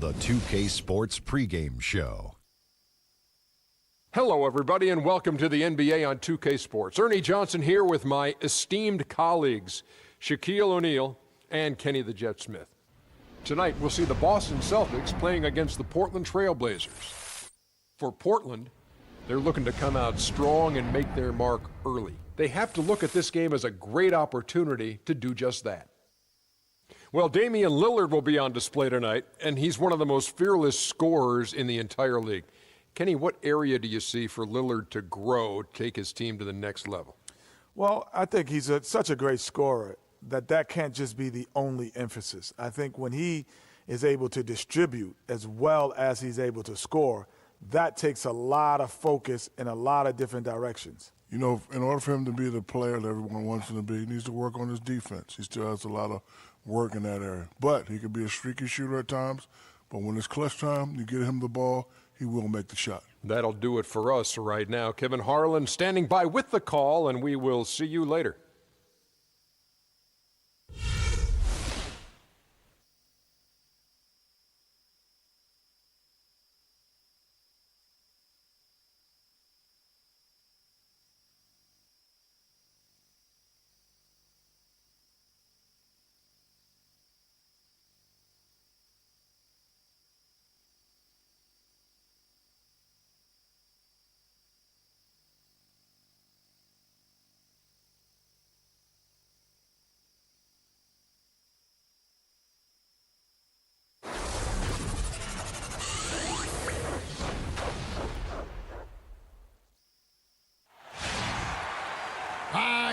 the 2K Sports pregame show. Hello, everybody, and welcome to the NBA on 2K Sports. Ernie Johnson here with my esteemed colleagues, Shaquille O'Neal and Kenny the Jet Smith. Tonight, we'll see the Boston Celtics playing against the Portland Trail Blazers. For Portland, they're looking to come out strong and make their mark early. They have to look at this game as a great opportunity to do just that. Well, Damian Lillard will be on display tonight, and he's one of the most fearless scorers in the entire league. Kenny, what area do you see for Lillard to grow, take his team to the next level? Well, I think he's such a great scorer that can't just be the only emphasis. I think when he is able to distribute as well as he's able to score, that takes a lot of focus in a lot of different directions. You know, in order for him to be the player that everyone wants him to be, he needs to work on his defense. He still has a lot of work in that area. But he could be a streaky shooter at times. But when it's clutch time, you get him the ball, he will make the shot. That'll do it for us right now. Kevin Harlan standing by with the call, and we will see you later.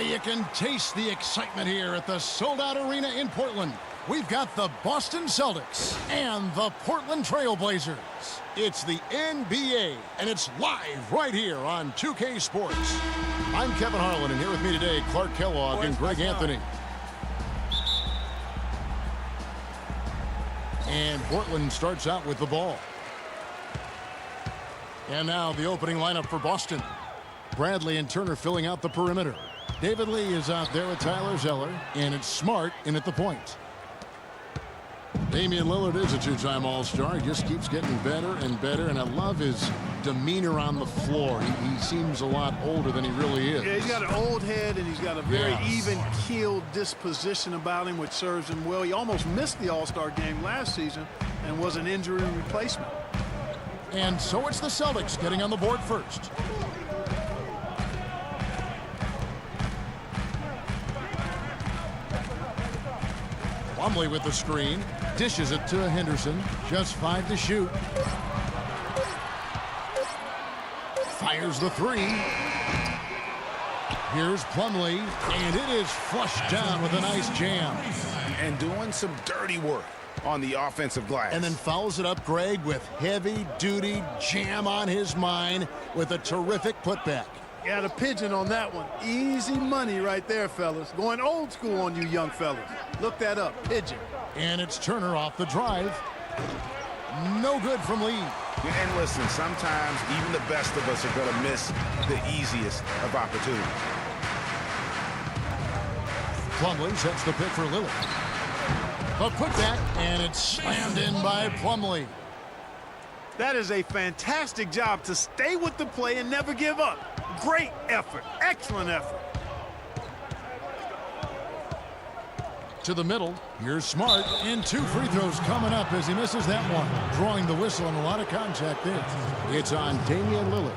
You can taste the excitement here at the sold-out arena in Portland. We've got the Boston Celtics and the Portland Trail Blazers. It's the NBA, and it's live right here on 2K Sports. I'm Kevin Harlan, and here with me today, Clark Kellogg and Greg Anthony. And Portland starts out with the ball. And now the opening lineup for Boston. Bradley and Turner filling out the perimeter. David Lee is out there with Tyler Zeller, and it's Smart in at the point. Damian Lillard is a two-time All-Star. He just keeps getting better and better, and I love his demeanor on the floor. He seems a lot older than he really is. Yeah, he's got an old head, and he's got a very even-keeled disposition about him, which serves him well. He almost missed the All-Star game last season and was an injury replacement. And so it's the Celtics getting on the board first. Plumlee with the screen, dishes it to Henderson, just 5 to shoot. Fires the three. Here's Plumlee, and it is flushed down with a nice jam. And doing some dirty work on the offensive glass. And then fouls it up, Greg, with heavy-duty jam on his mind with a terrific putback. Got a pigeon on that one. Easy money right there, fellas. Going old school on you young fellas. Look that up, pigeon. And it's Turner off the drive. No good from Lee. And listen, sometimes even the best of us are going to miss the easiest of opportunities. Plumlee sets the pick for Lillard. A putback, and it's slammed in by Plumlee. That is a fantastic job to stay with the play and never give up. Great effort. Excellent effort. To the middle. Here's Smart. And 2 free throws coming up as he misses that one. Drawing the whistle and a lot of contact there. It's on Damian Lillard.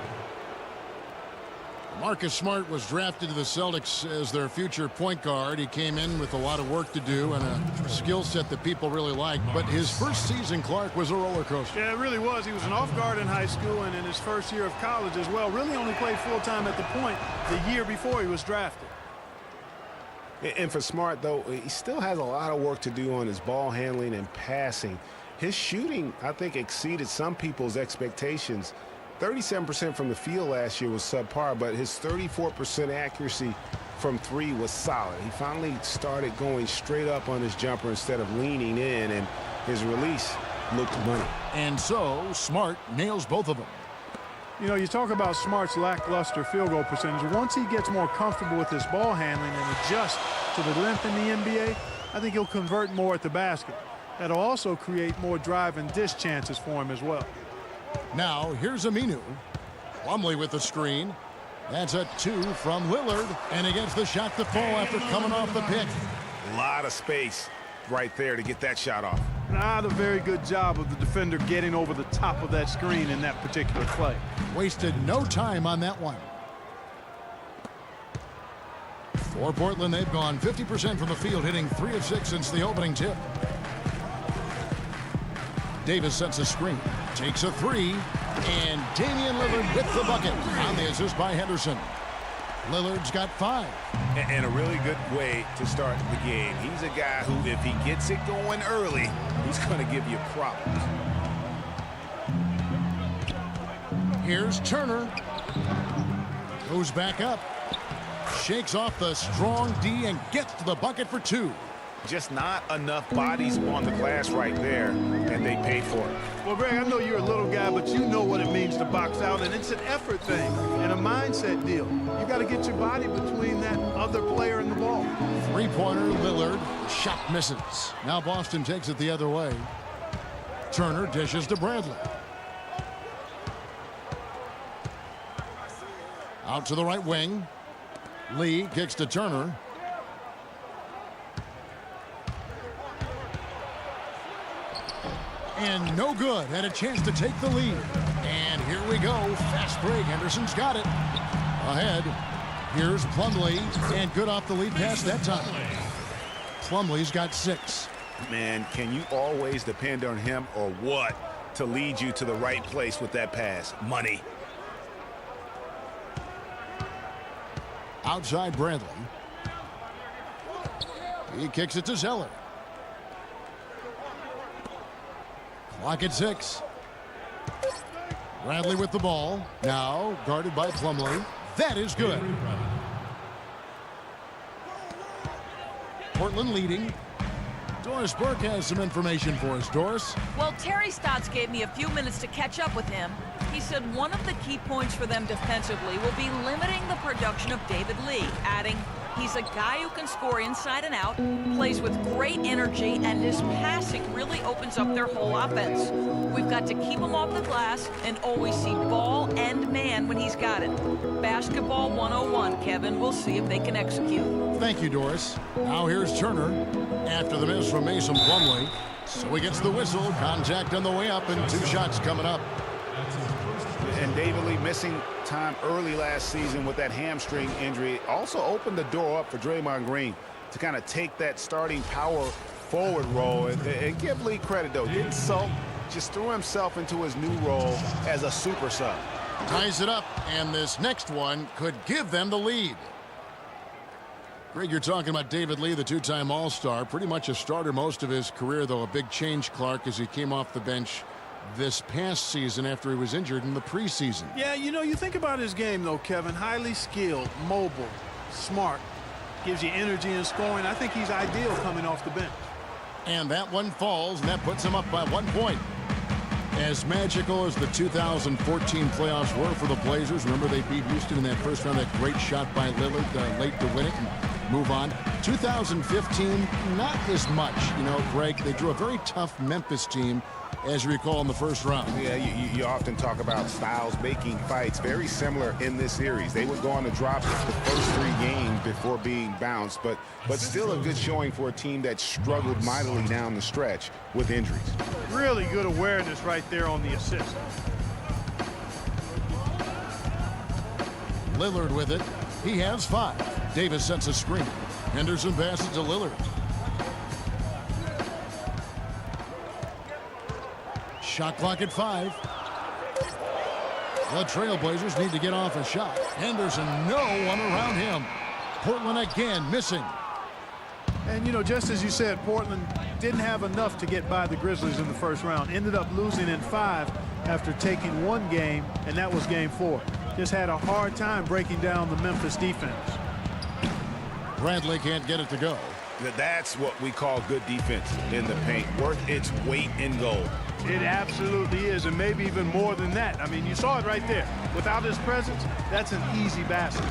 Marcus Smart was drafted to the Celtics as their future point guard. He came in with a lot of work to do and a skill set that people really like. But his first season, Clark, was a roller coaster. Yeah, it really was. He was an off guard in high school and in his first year of college as well. Really only played full-time at the point the year before he was drafted. And for Smart, though, he still has a lot of work to do on his ball handling and passing. His shooting, I think, exceeded some people's expectations. 37% from the field last year was subpar, but his 34% accuracy from 3 was solid. He finally started going straight up on his jumper instead of leaning in, and his release looked money. And so Smart nails both of them. You know, you talk about Smart's lackluster field goal percentage. Once he gets more comfortable with his ball handling and adjusts to the length in the NBA, I think he'll convert more at the basket. That'll also create more drive and dish chances for him as well. Now, here's Aminu. Plumlee with the screen. That's a 2 from Lillard. And he gets the shot to fall after coming off the pick. A lot of space right there to get that shot off. Not a very good job of the defender getting over the top of that screen in that particular play. Wasted no time on that one. For Portland, they've gone 50% from the field, hitting 3 of 6 since the opening tip. Davis sets a screen, takes a 3, and Damian Lillard with the bucket on the assist by Henderson. Lillard's got 5. And a really good way to start the game. He's a guy who, if he gets it going early, he's going to give you problems. Here's Turner. Goes back up. Shakes off the strong D and gets to the bucket for 2. Just not enough bodies on the glass right there, and they paid for it. Well, Greg, I know you're a little guy, but you know what it means to box out, and it's an effort thing and a mindset deal. You got to get your body between that other player and the ball. 3-pointer, Lillard. Shot misses. Now Boston takes it the other way. Turner dishes to Bradley. Out to the right wing. Lee kicks to Turner. And no good. Had a chance to take the lead. And here we go. Fast break. Henderson's got it. Ahead. Here's Plumlee. And good off the lead pass that time. Plumlee's got 6. Man, can you always depend on him or what to lead you to the right place with that pass? Money. Outside Bradley. He kicks it to Zeller. Clock at 6. Bradley with the ball. Now guarded by Plumlee. That is good. Portland leading. Doris Burke has some information for us. Doris? Well, Terry Stotts gave me a few minutes to catch up with him. He said one of the key points for them defensively will be limiting the production of David Lee, adding, he's a guy who can score inside and out, plays with great energy, and his passing really opens up their whole offense. We've got to keep him off the glass and always see ball and man when he's got it. Basketball 101, Kevin. We'll see if they can execute. Thank you, Doris. Now here's Turner after the miss from Mason Plumlee. So he gets the whistle. Contact on the way up and 2 shots coming up. And David Lee missing time early last season with that hamstring injury also opened the door up for Draymond Green to kind of take that starting power forward role. And give Lee credit, though. Didn't sulk, just threw himself into his new role as a super sub. Ties it up, and this next one could give them the lead. Greg, you're talking about David Lee, the 2-time All-Star. Pretty much a starter most of his career, though. A big change, Clark, as he came off the bench this past season after he was injured in the preseason. Yeah, you know, you think about his game, though, Kevin. Highly skilled, mobile, smart, gives you energy and scoring. I think he's ideal coming off the bench. And that one falls, and that puts him up by 1 point. As magical as the 2014 playoffs were for the Blazers, remember they beat Houston in that first round, that great shot by Lillard late to win it and move on. 2015, not as much. You know, Greg, they drew a very tough Memphis team, as you recall, in the first round. Yeah, you often talk about styles making fights. Very similar in this series. They would go on to drop the first 3 games before being bounced, but still a good showing for a team that struggled mightily down the stretch with injuries. Really good awareness right there on the assist. Lillard with it. He has 5. Davis sets a screen. Henderson passes to Lillard. Shot clock at 5. The Trailblazers need to get off a shot. Henderson, no one around him. Portland again missing. And, you know, just as you said, Portland didn't have enough to get by the Grizzlies in the first round. Ended up losing in 5 after taking 1 game, and that was game 4. Just had a hard time breaking down the Memphis defense. Bradley can't get it to go. That's what we call good defense in the paint. Worth its weight in gold. It absolutely is, and maybe even more than that. I mean, you saw it right there. Without his presence, that's an easy basket.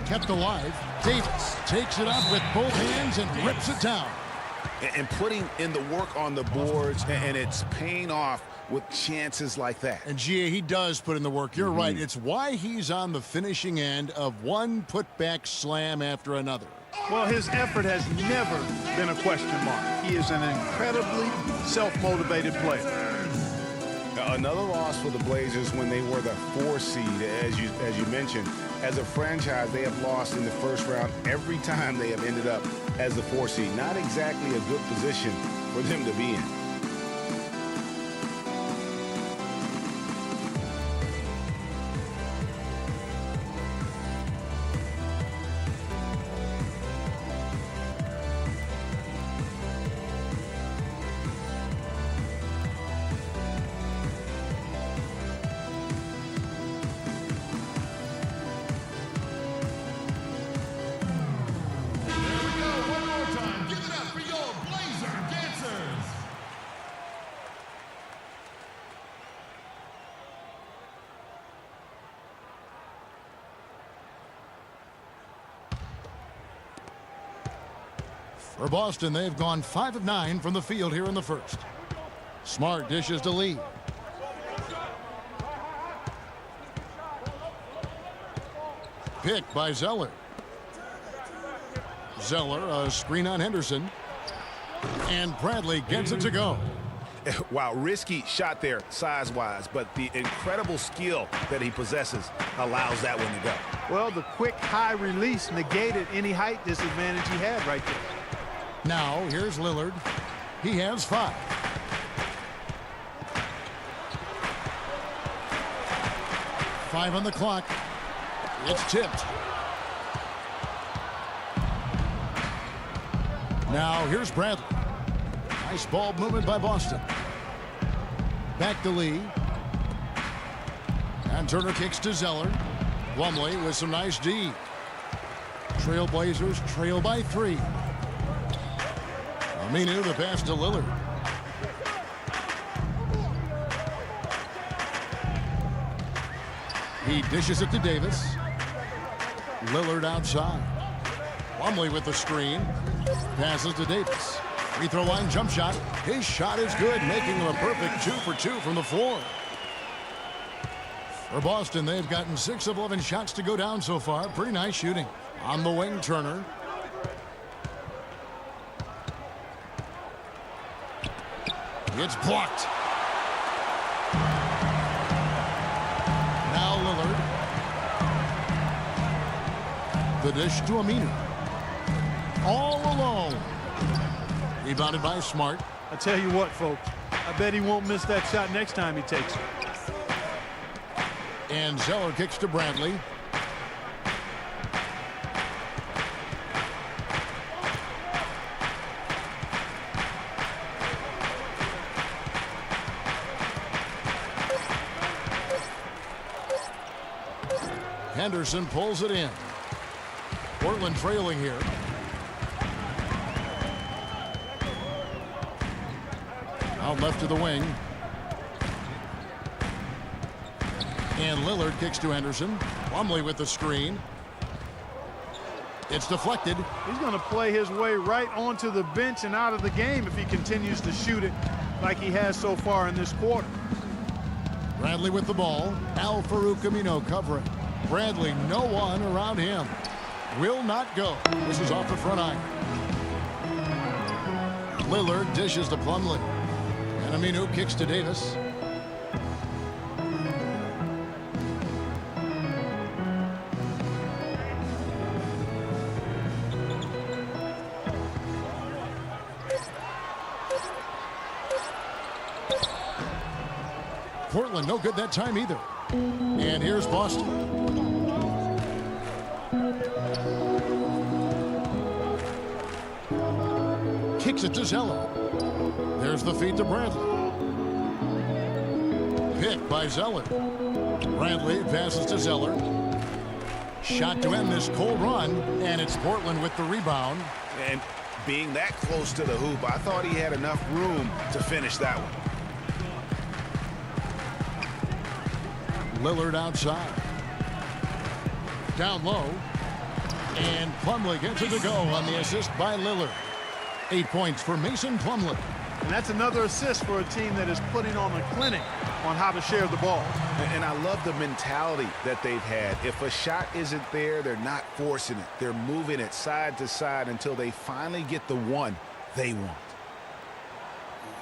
Kept alive. Davis takes it up with both hands and rips it down. and putting in the work on the boards, and it's paying off with chances like that. And G.A., he does put in the work. You're right. It's why he's on the finishing end of one putback slam after another. Well, his effort has never been a question mark. He is an incredibly self-motivated player. Another loss for the Blazers when they were the 4 seed, as you mentioned. As a franchise, they have lost in the first round every time they have ended up as the 4 seed. Not exactly a good position for them to be in. For Boston, they've gone 5 of 9 from the field here in the first. Smart dishes to Lee. Picked by Zeller. Zeller, a screen on Henderson. And Bradley gets it to go. Wow, risky shot there size-wise, but the incredible skill that he possesses allows that one to go. Well, the quick high release negated any height disadvantage he had right there. Now, here's Lillard. He has 5. Five on the clock. It's tipped. Now, here's Bradley. Nice ball movement by Boston. Back to Lee. And Turner kicks to Zeller. Plumlee with some nice D. Trailblazers trail by 3. Aminu, the pass to Lillard. He dishes it to Davis. Lillard outside. Plumlee with the screen. Passes to Davis. Free throw line jump shot. His shot is good, making him a perfect 2 for 2 from the floor. For Boston, they've gotten 6 of 11 shots to go down so far. Pretty nice shooting. On the wing, Turner. It's blocked. Now Lillard. The dish to Aminu. All alone. Rebounded by Smart. I tell you what, folks. I bet he won't miss that shot next time he takes it. And Zeller kicks to Bradley. Henderson pulls it in. Portland trailing here. Out left to the wing. And Lillard kicks to Henderson. Plumlee with the screen. It's deflected. He's going to play his way right onto the bench and out of the game if he continues to shoot it like he has so far in this quarter. Bradley with the ball. Al-Farouq Aminu covering. Bradley, no one around him. Will not go. This is off the front iron. Lillard dishes to Plumlee. And Aminu kicks to Davis. Portland no good that time either. And here's Boston. Kicks it to Zeller. There's the feed to Bradley. Picked by Zeller. Bradley passes to Zeller. Shot to end this cold run, and it's Portland with the rebound. And being that close to the hoop, I thought he had enough room to finish that one. Lillard outside. Down low. And Plumlee gets it to go on the assist by Lillard. 8 points for Mason Plumlee. And that's another assist for a team that is putting on a clinic on how to share the ball. And I love the mentality that they've had. If a shot isn't there, they're not forcing it. They're moving it side to side until they finally get the one they want.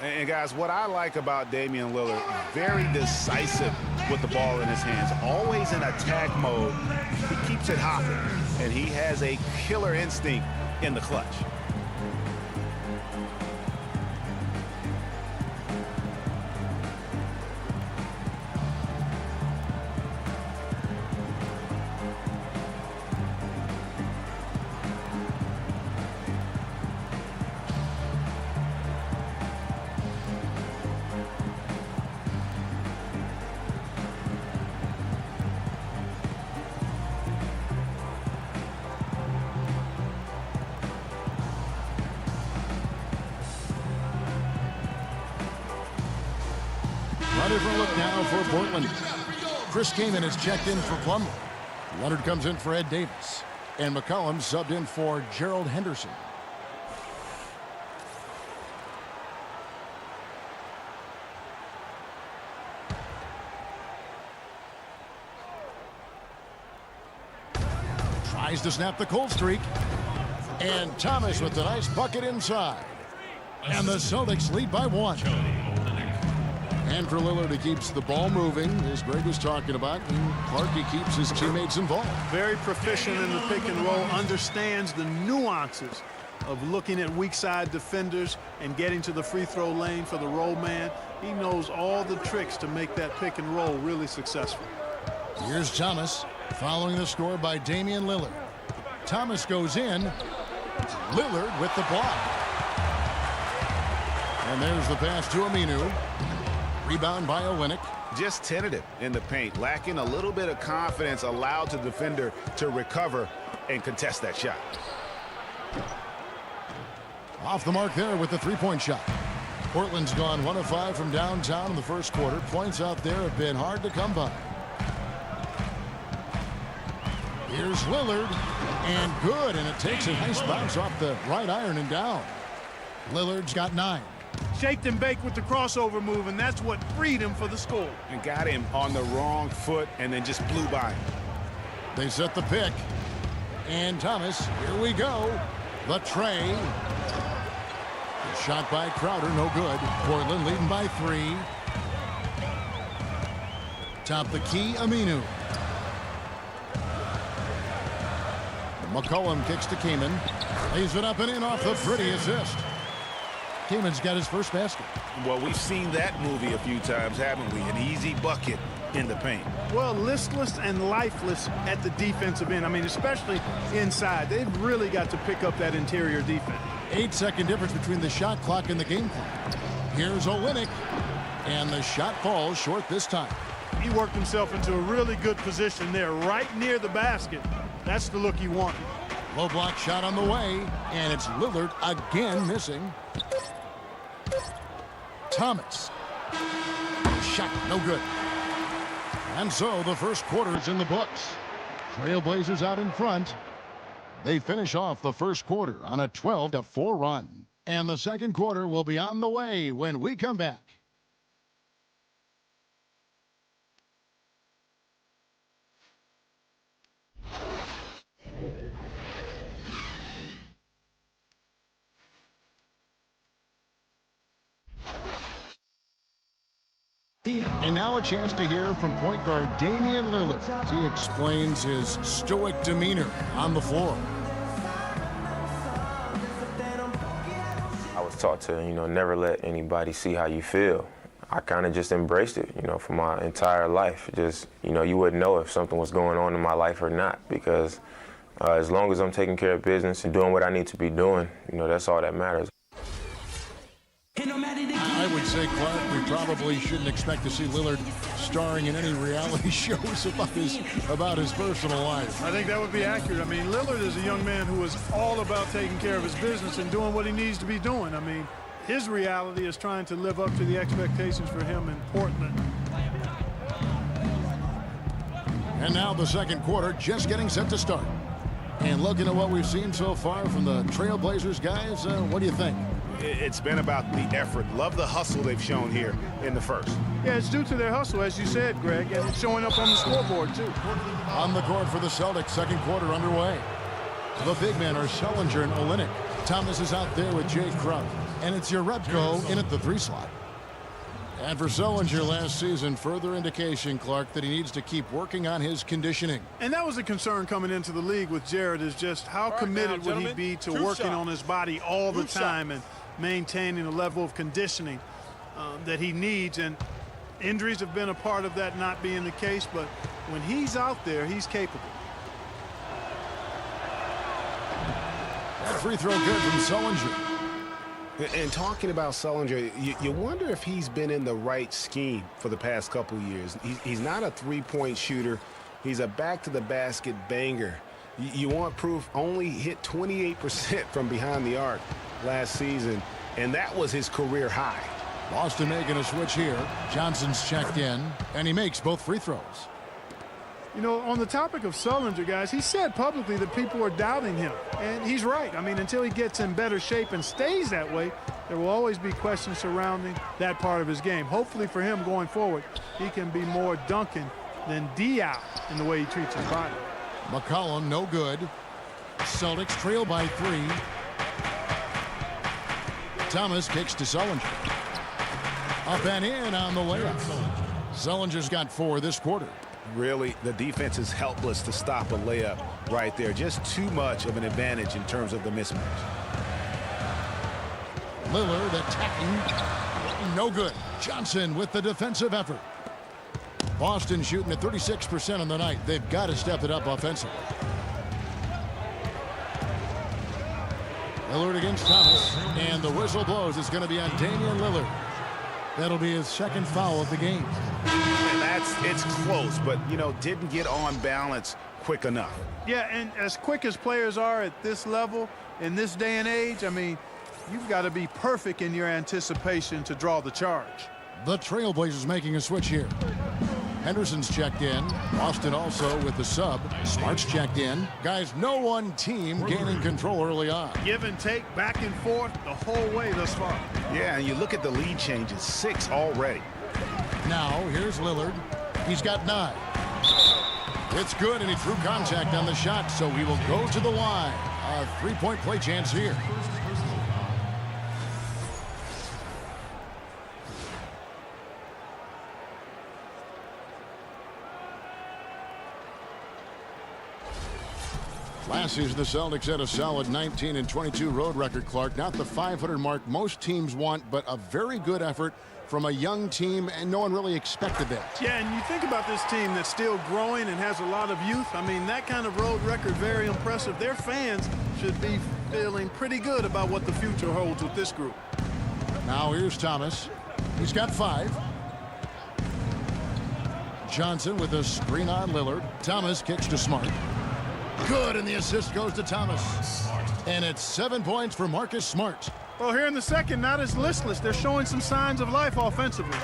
And guys, what I like about Damian Lillard, very decisive with the ball in his hands, always in attack mode. He keeps it hopping, and he has a killer instinct in the clutch. A different look now for Portland. Chris Kaman is checked in for Plumlee. Leonard comes in for Ed Davis. And McCollum subbed in for Gerald Henderson. Tries to snap the cold streak. And Thomas with a nice bucket inside. And the Celtics lead by 1. Andrew Lillard, he keeps the ball moving, as Greg was talking about. And Clark, he keeps his teammates involved. Very proficient in the pick and roll, understands the nuances of looking at weak side defenders and getting to the free throw lane for the roll man. He knows all the tricks to make that pick and roll really successful. Here's Thomas, following the score by Damian Lillard. Thomas goes in. Lillard with the block. And there's the pass to Aminu. Rebound by Olynyk. Just tentative in the paint, lacking a little bit of confidence, allowed the defender to recover and contest that shot. Off the mark there with the three-point shot. Portland's gone 1 of 5 from downtown in the first quarter. Points out there have been hard to come by. Here's Lillard, and good, and it takes a nice bounce off the right iron and down. Lillard's got 9. Shaked and baked with the crossover move, and that's what freed him for the score. And got him on the wrong foot and then just blew by him. They set the pick. And Thomas, here we go. The tray. The shot by Crowder, no good. Portland leading by 3. Top the key, Aminu. McCollum kicks to Kaman. Lays it up and in off the pretty assist. Kaman's got his first basket. Well, we've seen that movie a few times, haven't we? An easy bucket in the paint. Well, listless and lifeless at the defensive end. I mean, especially inside. They've really got to pick up that interior defense. 8-second difference between the shot clock and the game clock. Here's Olynyk. And the shot falls short this time. He worked himself into a really good position there, right near the basket. That's the look he wanted. Low block shot on the way, and it's Lillard again missing. Thomas. Shot, no good. And so the first quarter is in the books. Trailblazers out in front. They finish off the first quarter on a 12-4 run. And the second quarter will be on the way when we come back. And now a chance to hear from point guard Damian Lillard. He explains his stoic demeanor on the floor. I was taught to, never let anybody see how you feel. I kind of just embraced it, for my entire life. Just, you wouldn't know if something was going on in my life or not, because as long as I'm taking care of business and doing what I need to be doing, that's all that matters. I would say, Clark, we probably shouldn't expect to see Lillard starring in any reality shows about his personal life. I think that would be accurate. I mean, Lillard is a young man who is all about taking care of his business and doing what he needs to be doing. I mean, his reality is trying to live up to the expectations for him in Portland. And now the second quarter just getting set to start. And looking at what we've seen so far from the Trailblazers guys, what do you think? It's been about the effort. Love the hustle they've shown here in the first. Yeah, it's due to their hustle, as you said, Greg, and it's showing up on the scoreboard, too. On the court for the Celtics, second quarter underway. The big men are Sullinger and Olynyk. Thomas is out there with Jay Crump. And it's Jerebko in at the 3 slot. And for Sullinger last season, further indication, Clark, that he needs to keep working on his conditioning. And that was a concern coming into the league with Jared, is just how committed would he be to working on his body all the time and maintaining a level of conditioning that he needs. And injuries have been a part of that not being the case, but when he's out there, he's capable. That free throw good from Sullinger. And talking about Sullinger, you wonder if he's been in the right scheme for the past couple years. He's not a three-point shooter. He's a back-to-the-basket banger. You want proof? Only hit 28% from behind the arc last season, and that was his career high. Boston making a switch here. Johnson's checked in, and he makes both free throws. You know, on the topic of Sullinger, guys, he said publicly that people are doubting him. And he's right. I mean, until he gets in better shape and stays that way, there will always be questions surrounding that part of his game. Hopefully for him going forward, he can be more Duncan than Diop in the way he treats his body. McCollum, no good. Celtics trail by 3. Thomas kicks to Sullinger. Up and in on the layup. Sullinger's got 4 this quarter. Really, the defense is helpless to stop a layup right there. Just too much of an advantage in terms of the mismatch. Lillard attacking. No good. Johnson with the defensive effort. Boston shooting at 36% on the night. They've got to step it up offensively. Lillard against Thomas. And the whistle blows. It's going to be on Damian Lillard. That'll be his second foul of the game. And it's close, but, you know, didn't get on balance quick enough. Yeah, and as quick as players are at this level, in this day and age, I mean, you've got to be perfect in your anticipation to draw the charge. The Trailblazers making a switch here. Henderson's checked in. Boston also with the sub. Smart's checked in. Guys, no one team gaining control early on. Give and take, back and forth, the whole way thus far. Yeah, and you look at the lead changes, 6 already. Now, here's Lillard. He's got 9. It's good, and he threw contact on the shot, so he will go to the line. A 3-point play chance here. Last season, the Celtics had a solid 19-22 road record, Clark. Not the 500 mark most teams want, but a very good effort from a young team, and no one really expected that. Yeah, and you think about this team that's still growing and has a lot of youth. I mean, that kind of road record, very impressive. Their fans should be feeling pretty good about what the future holds with this group. Now here's Thomas. He's got 5. Johnson with a screen on Lillard. Thomas kicks to Smart. Good, and the assist goes to Thomas. And it's 7 points for Marcus Smart. Well, here in the second, not as listless. They're showing some signs of life offensively.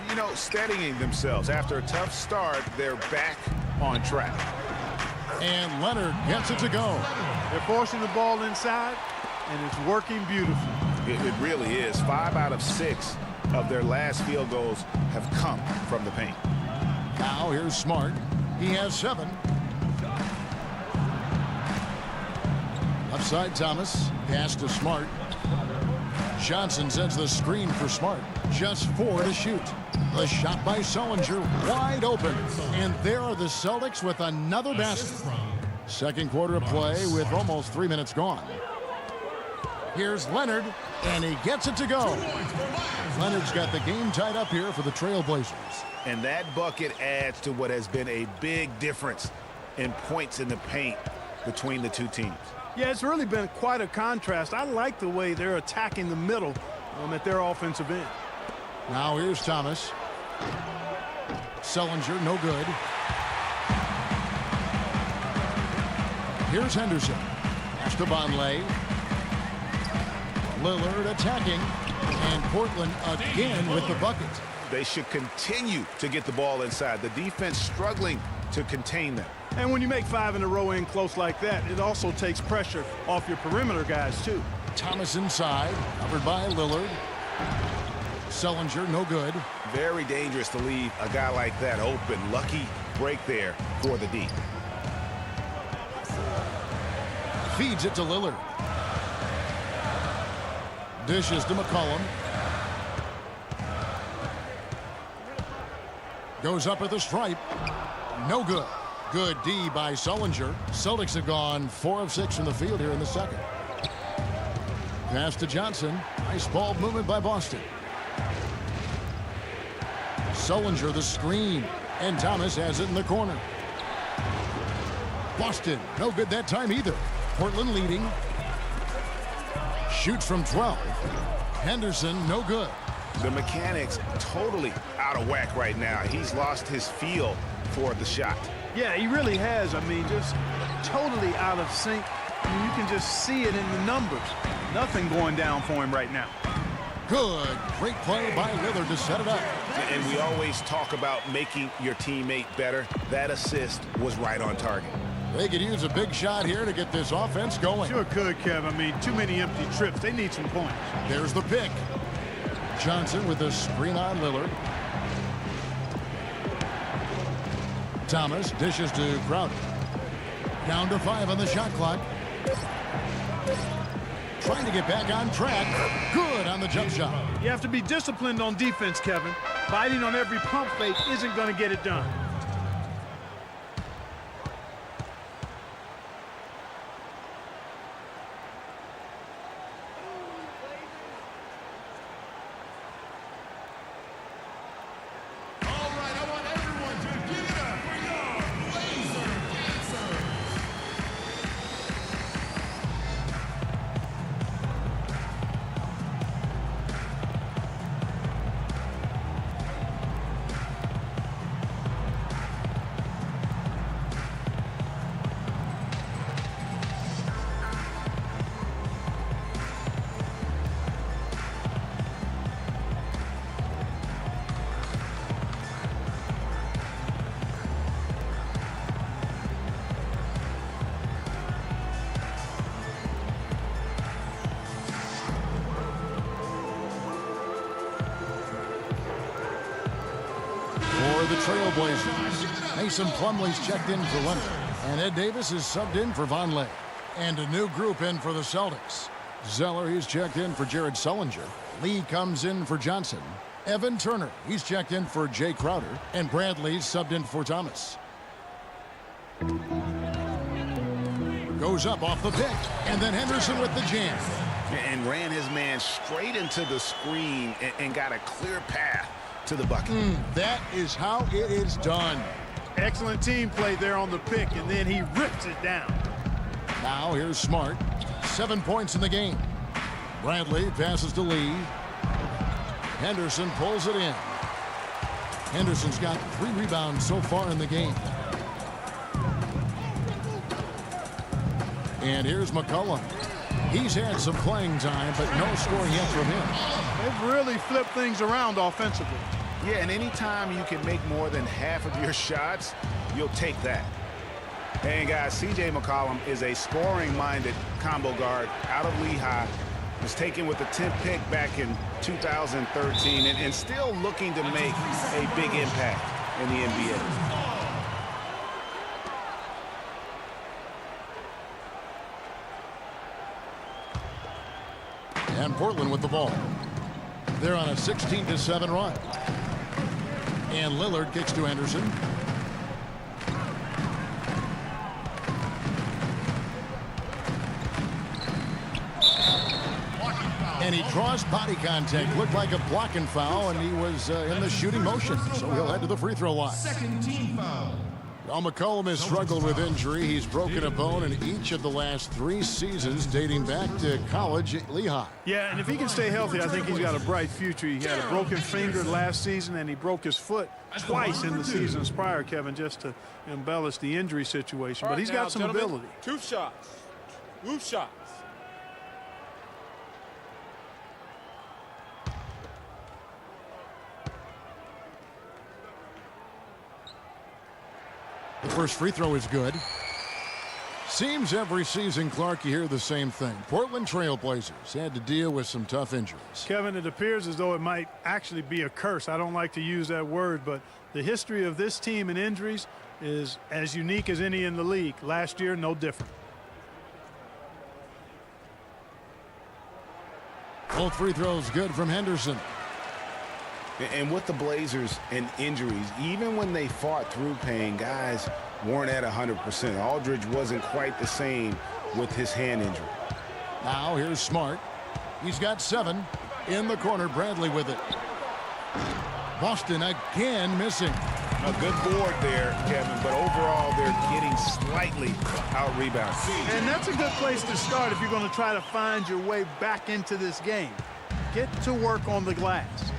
You know, steadying themselves. After a tough start, they're back on track. And Leonard gets it to go. They're forcing the ball inside, and it's working beautifully. It really is. 5 out of 6 of their last field goals have come from the paint. Now here's Smart. He has 7. Upside Thomas. Pass to Smart. Johnson sets the screen for Smart. Just 4 to shoot. The shot by Sullinger wide open. And there are the Celtics with another basket. Second quarter of play with almost 3 minutes gone. Here's Leonard, and he gets it to go. Leonard's got the game tied up here for the Trailblazers. And that bucket adds to what has been a big difference in points in the paint between the two teams. Yeah, it's really been quite a contrast. I like the way they're attacking the middle at their offensive end. Now here's Thomas. Sullinger, no good. Here's Henderson. Pass to Bonley. Lillard attacking. And Portland again with the bucket. They should continue to get the ball inside. The defense struggling to contain them. And when you make 5 in a row in close like that, it also takes pressure off your perimeter guys, too. Thomas inside, covered by Lillard. Sullinger, no good. Very dangerous to leave a guy like that open. Lucky break there for the D. Feeds it to Lillard. Dishes to McCollum. Goes up at the stripe. No good. Good D by Sullinger. Celtics have gone 4 of 6 from the field here in the second. Pass to Johnson. Nice ball movement by Boston. Sullinger the screen. And Thomas has it in the corner. Boston, no good that time either. Portland leading. Shoots from 12. Henderson, no good. The mechanics totally out of whack right now. He's lost his feel for the shot. Yeah, he really has. I mean, just totally out of sync. I mean, you can just see it in the numbers. Nothing going down for him right now. Good. Great play by Lillard to set it up. And we always talk about making your teammate better. That assist was right on target. They could use a big shot here to get this offense going. Sure could, Kev. I mean, too many empty trips. They need some points. There's the pick. Johnson with the screen on Lillard. Thomas dishes to Crowder. Down to 5 on the shot clock. Trying to get back on track. Good on the jump shot. You have to be disciplined on defense, Kevin. Biting on every pump fake isn't going to get it done. The Trailblazers. Mason Plumlee's checked in for Leonard. And Ed Davis is subbed in for Vonleh. And a new group in for the Celtics. Zeller, he's checked in for Jared Sullinger. Lee comes in for Johnson. Evan Turner, he's checked in for Jay Crowder. And Bradley's subbed in for Thomas. Goes up off the pick. And then Henderson with the jam. And ran his man straight into the screen and got a clear path to the bucket. That is how it is done. Excellent team play there on the pick, and then he rips it down. Now here's Smart. 7 points in the game. Bradley passes to Lee. Henderson pulls it in. Henderson's got 3 rebounds so far in the game. And here's McCollum. He's had some playing time, but no scoring yet from him. They've really flipped things around offensively. Yeah, and anytime you can make more than half of your shots, you'll take that. And guys, C.J. McCollum is a scoring-minded combo guard out of Lehigh. Was taken with the 10th pick back in 2013 and still looking to make a big impact in the NBA. And Portland with the ball. They're on a 16-7 run. And Lillard kicks to Henderson. And he draws body contact. Looked like a blocking foul, and he was in the shooting motion. So he'll head to the free throw line. Second team foul. Well, McCollum has struggled with injury. He's broken a bone in each of the last 3 seasons, dating back to college at Lehigh. Yeah, and if he can stay healthy, I think he's got a bright future. He had a broken finger last season, and he broke his foot twice in the seasons prior, Kevin, just to embellish the injury situation. But he's got some ability. 2 shots. 2 shots. The first free throw is good. Seems every season, Clark, you hear the same thing. Portland Trail Blazers had to deal with some tough injuries. Kevin, it appears as though it might actually be a curse. I don't like to use that word, but the history of this team and injuries is as unique as any in the league. Last year, no different. Both free throws good from Henderson. And with the Blazers and injuries, even when they fought through pain, guys weren't at 100%. Aldridge wasn't quite the same with his hand injury. Now here's Smart. He's got 7. In the corner, Bradley with it. Boston again missing. A good board there, Kevin, but overall they're getting slightly out-rebounded. And that's a good place to start if you're going to try to find your way back into this game. Get to work on the glass.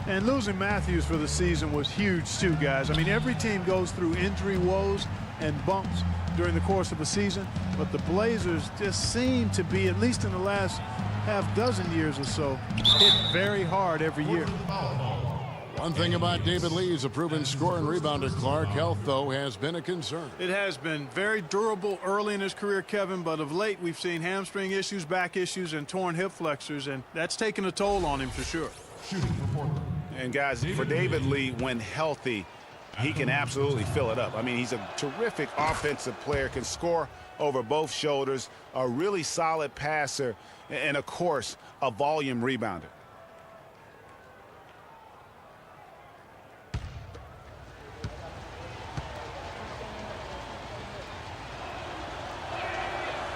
And losing Matthews for the season was huge too, guys. I mean, every team goes through injury woes and bumps during the course of a season, but the Blazers just seem to be, at least in the last half dozen years or so, hit very hard every year. One thing about David Lee, he's a proven scorer and rebounder. Clark, health, though, has been a concern. It has been very durable early in his career, Kevin, but of late we've seen hamstring issues, back issues, and torn hip flexors, and that's taken a toll on him for sure. And guys, for David Lee, when healthy, he can absolutely fill it up. I mean, he's a terrific offensive player, can score over both shoulders, a really solid passer, and of course, a volume rebounder.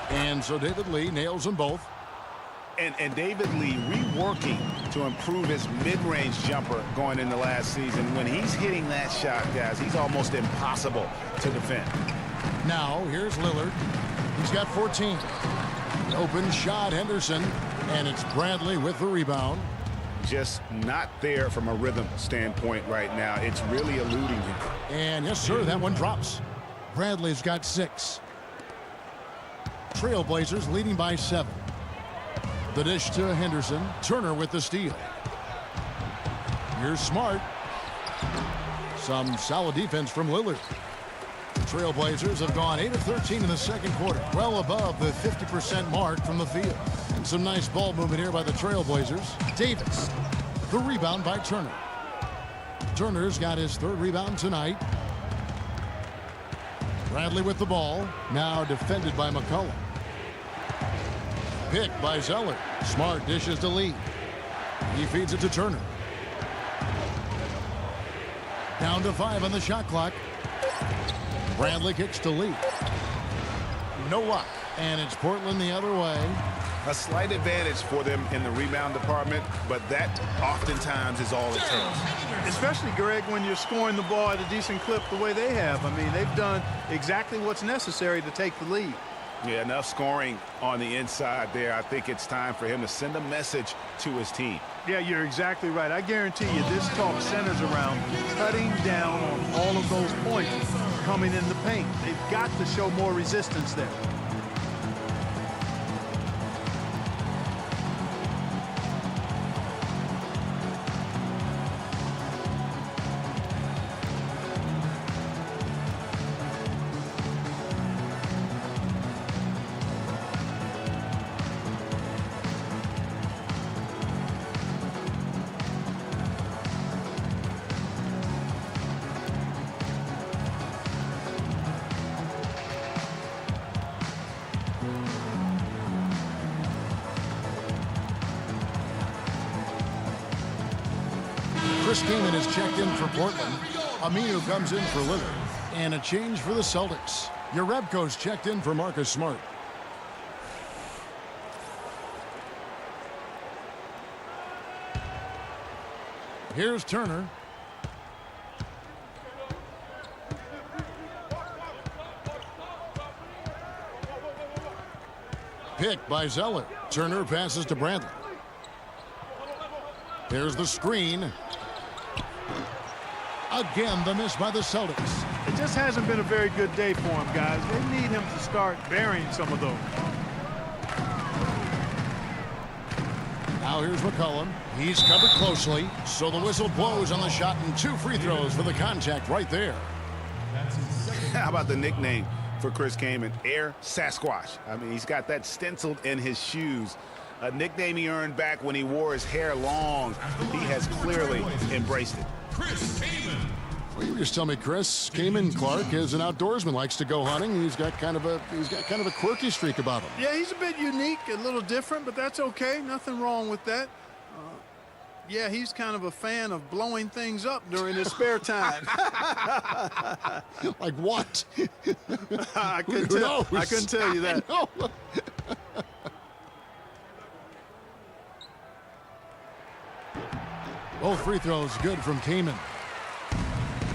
And so David Lee nails them both. And David Lee reworking to improve his mid-range jumper going into last season. When he's hitting that shot, guys, he's almost impossible to defend. Now, here's Lillard. He's got 14. Open shot, Henderson. And it's Bradley with the rebound. Just not there from a rhythm standpoint right now. It's really eluding him. And yes, sir, that one drops. Bradley's got 6. Trailblazers leading by 7. The dish to Henderson. Turner with the steal. Here's Smart. Some solid defense from Lillard. Trailblazers have gone 8 of 13 in the second quarter, well above the 50% mark from the field. And some nice ball movement here by the Trailblazers. Davis. The rebound by Turner. Turner's got his 3rd rebound tonight. Bradley with the ball. Now defended by McCollum. Pick by Zeller. Smart dishes to Lee. He feeds it to Turner. Down to 5 on the shot clock. Bradley kicks to Lee. No luck. And it's Portland the other way. A slight advantage for them in the rebound department, but that oftentimes is all it takes. Especially, Greg, when you're scoring the ball at a decent clip the way they have. I mean, they've done exactly what's necessary to take the lead. Yeah, enough scoring on the inside there. I think it's time for him to send a message to his team. Yeah, you're exactly right. I guarantee you this talk centers around cutting down on all of those points coming in the paint. They've got to show more resistance there. Chris Kaman is checked in for Portland. Aminu comes in for Lillard. And a change for the Celtics. Jerebko's checked in for Marcus Smart. Here's Turner. Pick by Zeller. Turner passes to Bradley. There's the screen. Again, the miss by the Celtics. It just hasn't been a very good day for him, guys. They need him to start burying some of those. Now here's McCollum. He's covered closely, so the whistle blows on the shot and 2 free throws for the contact right there. How about the nickname for Chris Kaman? Air Sasquatch. I mean, he's got that stenciled in his shoes. A nickname he earned back when he wore his hair long. He has clearly embraced it. Chris Kaman. Well, you just tell me Chris Kaman Clark is an outdoorsman, likes to go hunting. He's got kind of a quirky streak about him. Yeah, he's a bit unique, a little different, but that's okay. Nothing wrong with that. Yeah, he's kind of a fan of blowing things up during his spare time. Like what? I couldn't tell you that. Both free throws good from Kaman.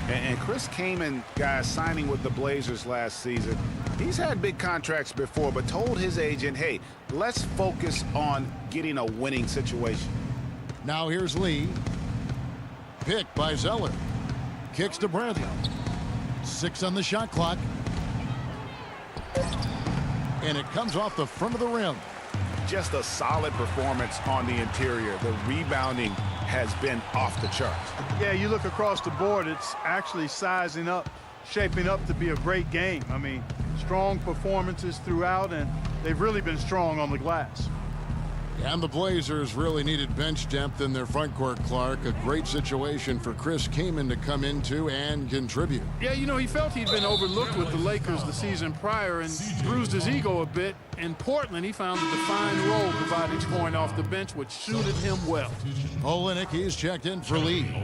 And Chris Kaman, guys, signing with the Blazers last season, he's had big contracts before, but told his agent, hey, let's focus on getting a winning situation. Now here's Lee. Picked by Zeller. Kicks to Bradley. 6 on the shot clock. And it comes off the front of the rim. Just a solid performance on the interior. The rebounding has been off the charts. Yeah, you look across the board, it's actually sizing up, shaping up to be a great game. I mean, strong performances throughout, and they've really been strong on the glass. And the Blazers really needed bench depth in their front court, Clark. A great situation for Chris Kaman to come into and contribute. Yeah, you know, he felt he'd been overlooked with the Lakers the season prior and bruised his ego a bit. In Portland, he found a defined role providing scoring off the bench, which suited him well. Olynyk, he's checked in for Lee.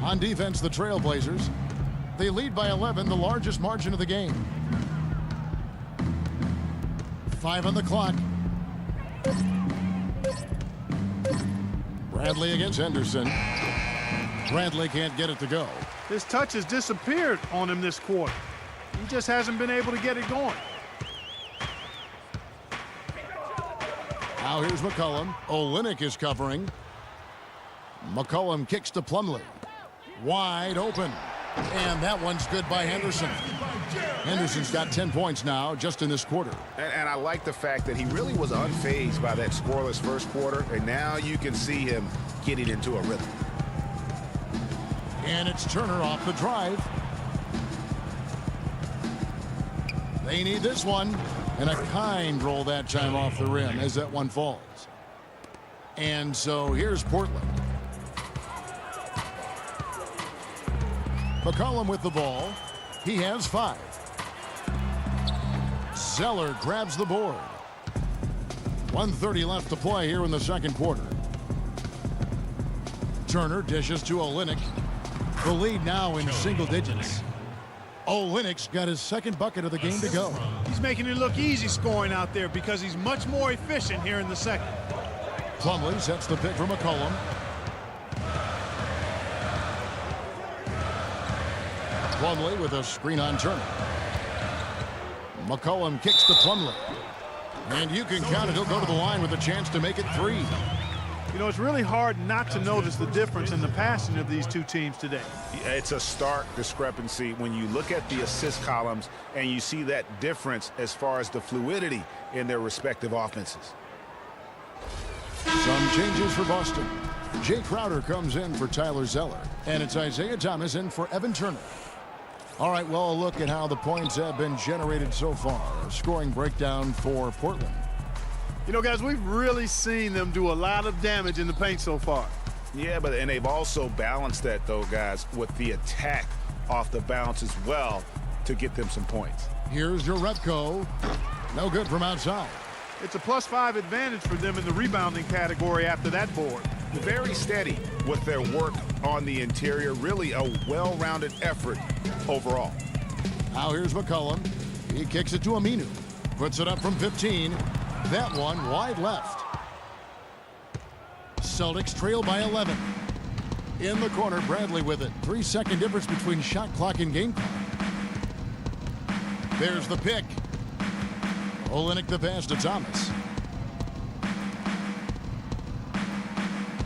On defense, the Trailblazers. They lead by 11, the largest margin of the game. 5 on the clock. Bradley against Henderson. Bradley can't get it to go. His touch has disappeared on him this quarter. He just hasn't been able to get it going. Now here's McCollum. Olynyk is covering. McCollum kicks to Plumlee. Wide open. And that one's good by Henderson. Henderson's got 10 points now just in this quarter. And I like the fact that he really was unfazed by that scoreless first quarter, and now you can see him getting into a rhythm. And it's Turner off the drive. They need this one. And a kind roll that time off the rim as that one falls. And so here's Portland. McCollum with the ball. He has 5. Zeller grabs the board. 1:30 left to play here in the second quarter. Turner dishes to Olynyk. The lead now in single digits. Olynyk's got his second bucket of the game to go. He's making it look easy scoring out there because he's much more efficient here in the second. Plumlee sets the pick for McCollum. Plumlee with a screen on Turner. McCollum kicks to Plumlee. And you can count it. He'll go to the line with a chance to make it 3. You know, it's really hard not to notice the difference in the passing of these two teams today. It's a stark discrepancy when you look at the assist columns and you see that difference as far as the fluidity in their respective offenses. Some changes for Boston. Jay Crowder comes in for Tyler Zeller. And it's Isaiah Thomas in for Evan Turner. All right, well, a look at how the points have been generated so far. A scoring breakdown for Portland. You know, guys, we've really seen them do a lot of damage in the paint so far. Yeah, and they've also balanced that, though, guys, with the attack off the bounce as well to get them some points. Here's Jerebko. No good from outside. It's a +5 advantage for them in the rebounding category after that board. Very steady with their work on the interior. Really a well-rounded effort overall. Now here's McCollum. He kicks it to Aminu. Puts it up from 15. That one wide left. Celtics trail by 11. In the corner, Bradley with it. 3-second difference between shot clock and game clock. There's the pick. Olynyk the pass to Thomas.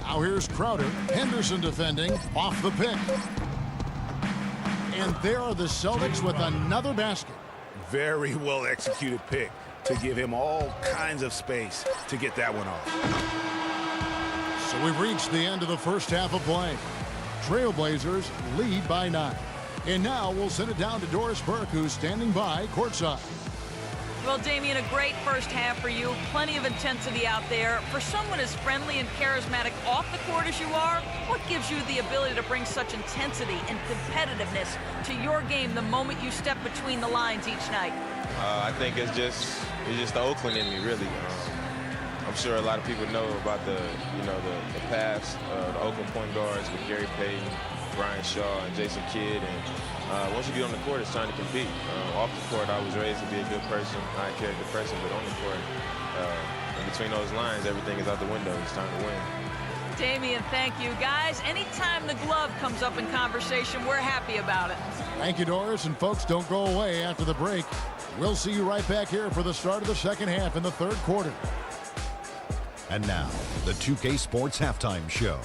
Now here's Crowder. Henderson defending off the pick. And there are the Celtics with another basket. Very well executed pick. to give him all kinds of space to get that one off. So we've reached the end of the first half of play. Trailblazers lead by 9. And now we'll send it down to Doris Burke, who's standing by courtside. Well, Damian, a great first half for you. Plenty of intensity out there. For someone as friendly and charismatic off the court as you are, what gives you the ability to bring such intensity and competitiveness to your game the moment you step between the lines each night? I think it's just the Oakland in me, really. I'm sure a lot of people know about the past, the Oakland point guards with Gary Payton, Brian Shaw, and Jason Kidd, and once you get on the court, it's time to compete. Off the court, I was raised to be a good person, high character person, but on the court, in between those lines, everything is out the window. It's time to win. Damian, thank you. Guys, anytime the glove comes up in conversation, we're happy about it. Thank you, Doris, and folks, don't go away after the break. We'll see you right back here for the start of the second half in the third quarter. And now, the 2K Sports Halftime Show.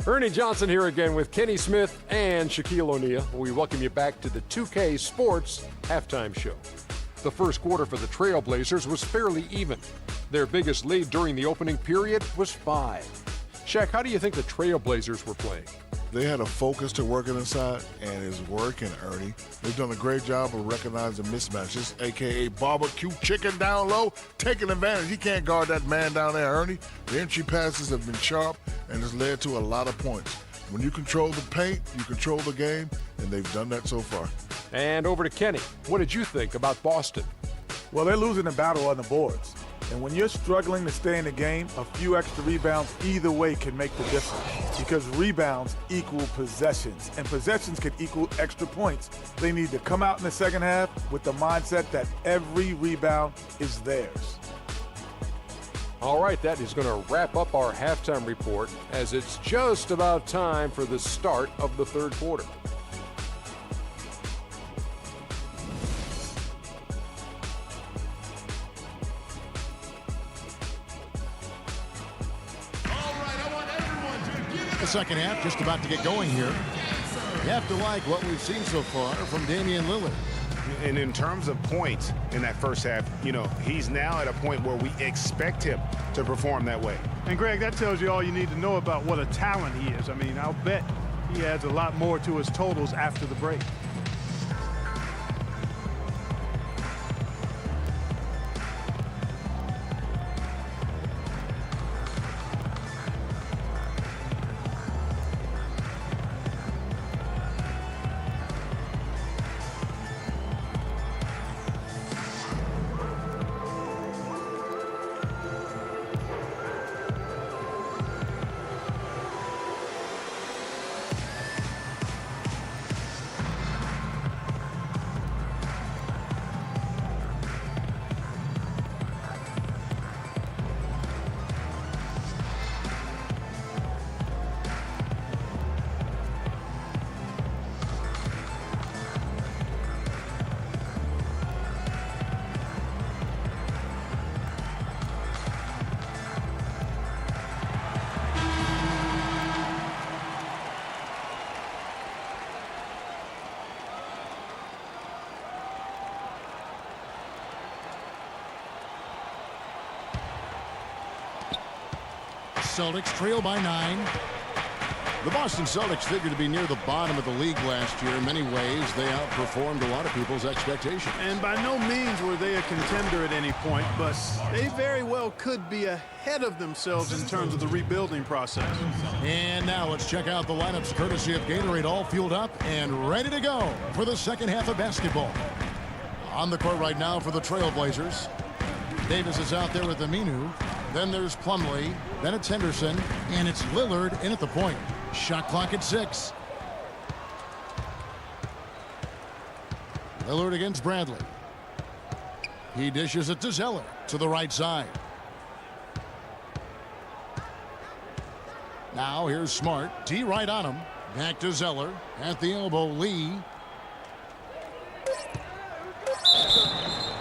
Ernie Johnson here again with Kenny Smith and Shaquille O'Neal. We welcome you back to the 2K Sports Halftime Show. The first quarter for the Trailblazers was fairly even. Their biggest lead during the opening period was 5. Shaq, how do you think the Trailblazers were playing? They had a focus to working inside, and it's working, Ernie. They've done a great job of recognizing mismatches, a.k.a. barbecue chicken down low, taking advantage. He can't guard that man down there, Ernie. The entry passes have been sharp, and it's led to a lot of points. When you control the paint, you control the game, and they've done that so far. And over to Kenny. What did you think about Boston? Well, they're losing the battle on the boards. And when you're struggling to stay in the game, a few extra rebounds either way can make the difference, because rebounds equal possessions, and possessions can equal extra points. They need to come out in the second half with the mindset that every rebound is theirs. All right, that is going to wrap up our halftime report, as it's just about time for the start of the third quarter. The second half just about to get going here. You have to like what we've seen so far from Damian Lillard. And in terms of points in that first half, he's now at a point where we expect him to perform that way. And Greg, that tells you all you need to know about what a talent he is. I mean, I'll bet he adds a lot more to his totals after the break. Celtics trail by 9. The Boston Celtics figured to be near the bottom of the league last year. In many ways, they outperformed a lot of people's expectations. And by no means were they a contender at any point, but they very well could be ahead of themselves in terms of the rebuilding process. And now let's check out the lineups courtesy of Gatorade, all fueled up and ready to go for the second half of basketball. On the court right now for the Trailblazers. Davis is out there with Aminu. Then there's Plumlee. Then it's Henderson. And it's Lillard in at the point. Shot clock at 6. Lillard against Bradley. He dishes it to Zeller to the right side. Now here's Smart. T right on him. Back to Zeller. At the elbow, Lee.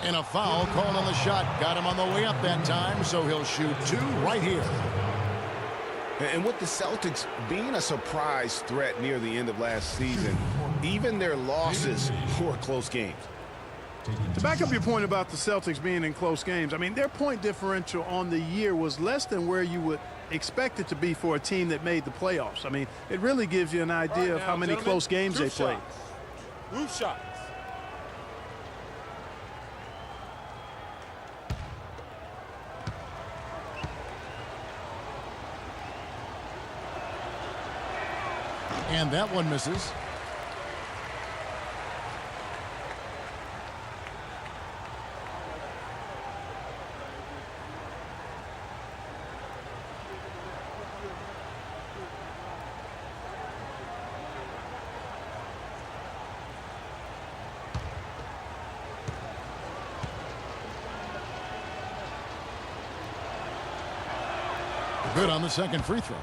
And a foul called on the shot. Got him on the way up that time, so he'll shoot 2 right here. And with the Celtics being a surprise threat near the end of last season, even their losses were close games. To back up your point about the Celtics being in close games, I mean, their point differential on the year was less than where you would expect it to be for a team that made the playoffs. I mean, it really gives you an idea of how many close games they played. Roof shots. And that one misses. Good on the second free throw.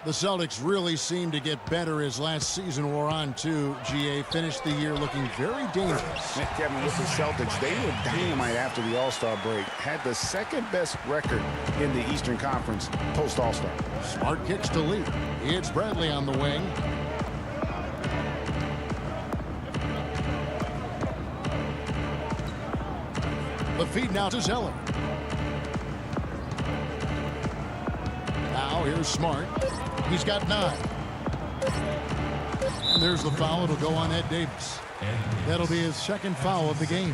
The Celtics really seemed to get better as last season wore on, too. GA finished the year looking very dangerous. Kevin, with the Celtics, they were dynamite after the All-Star break. Had the second-best record in the Eastern Conference post-All-Star. Smart kicks to Lee. It's Bradley on the wing. The feed now to Zeller. Now here's Smart. He's got 9. And there's the foul. It'll go on Ed Davis. That'll be his second foul of the game.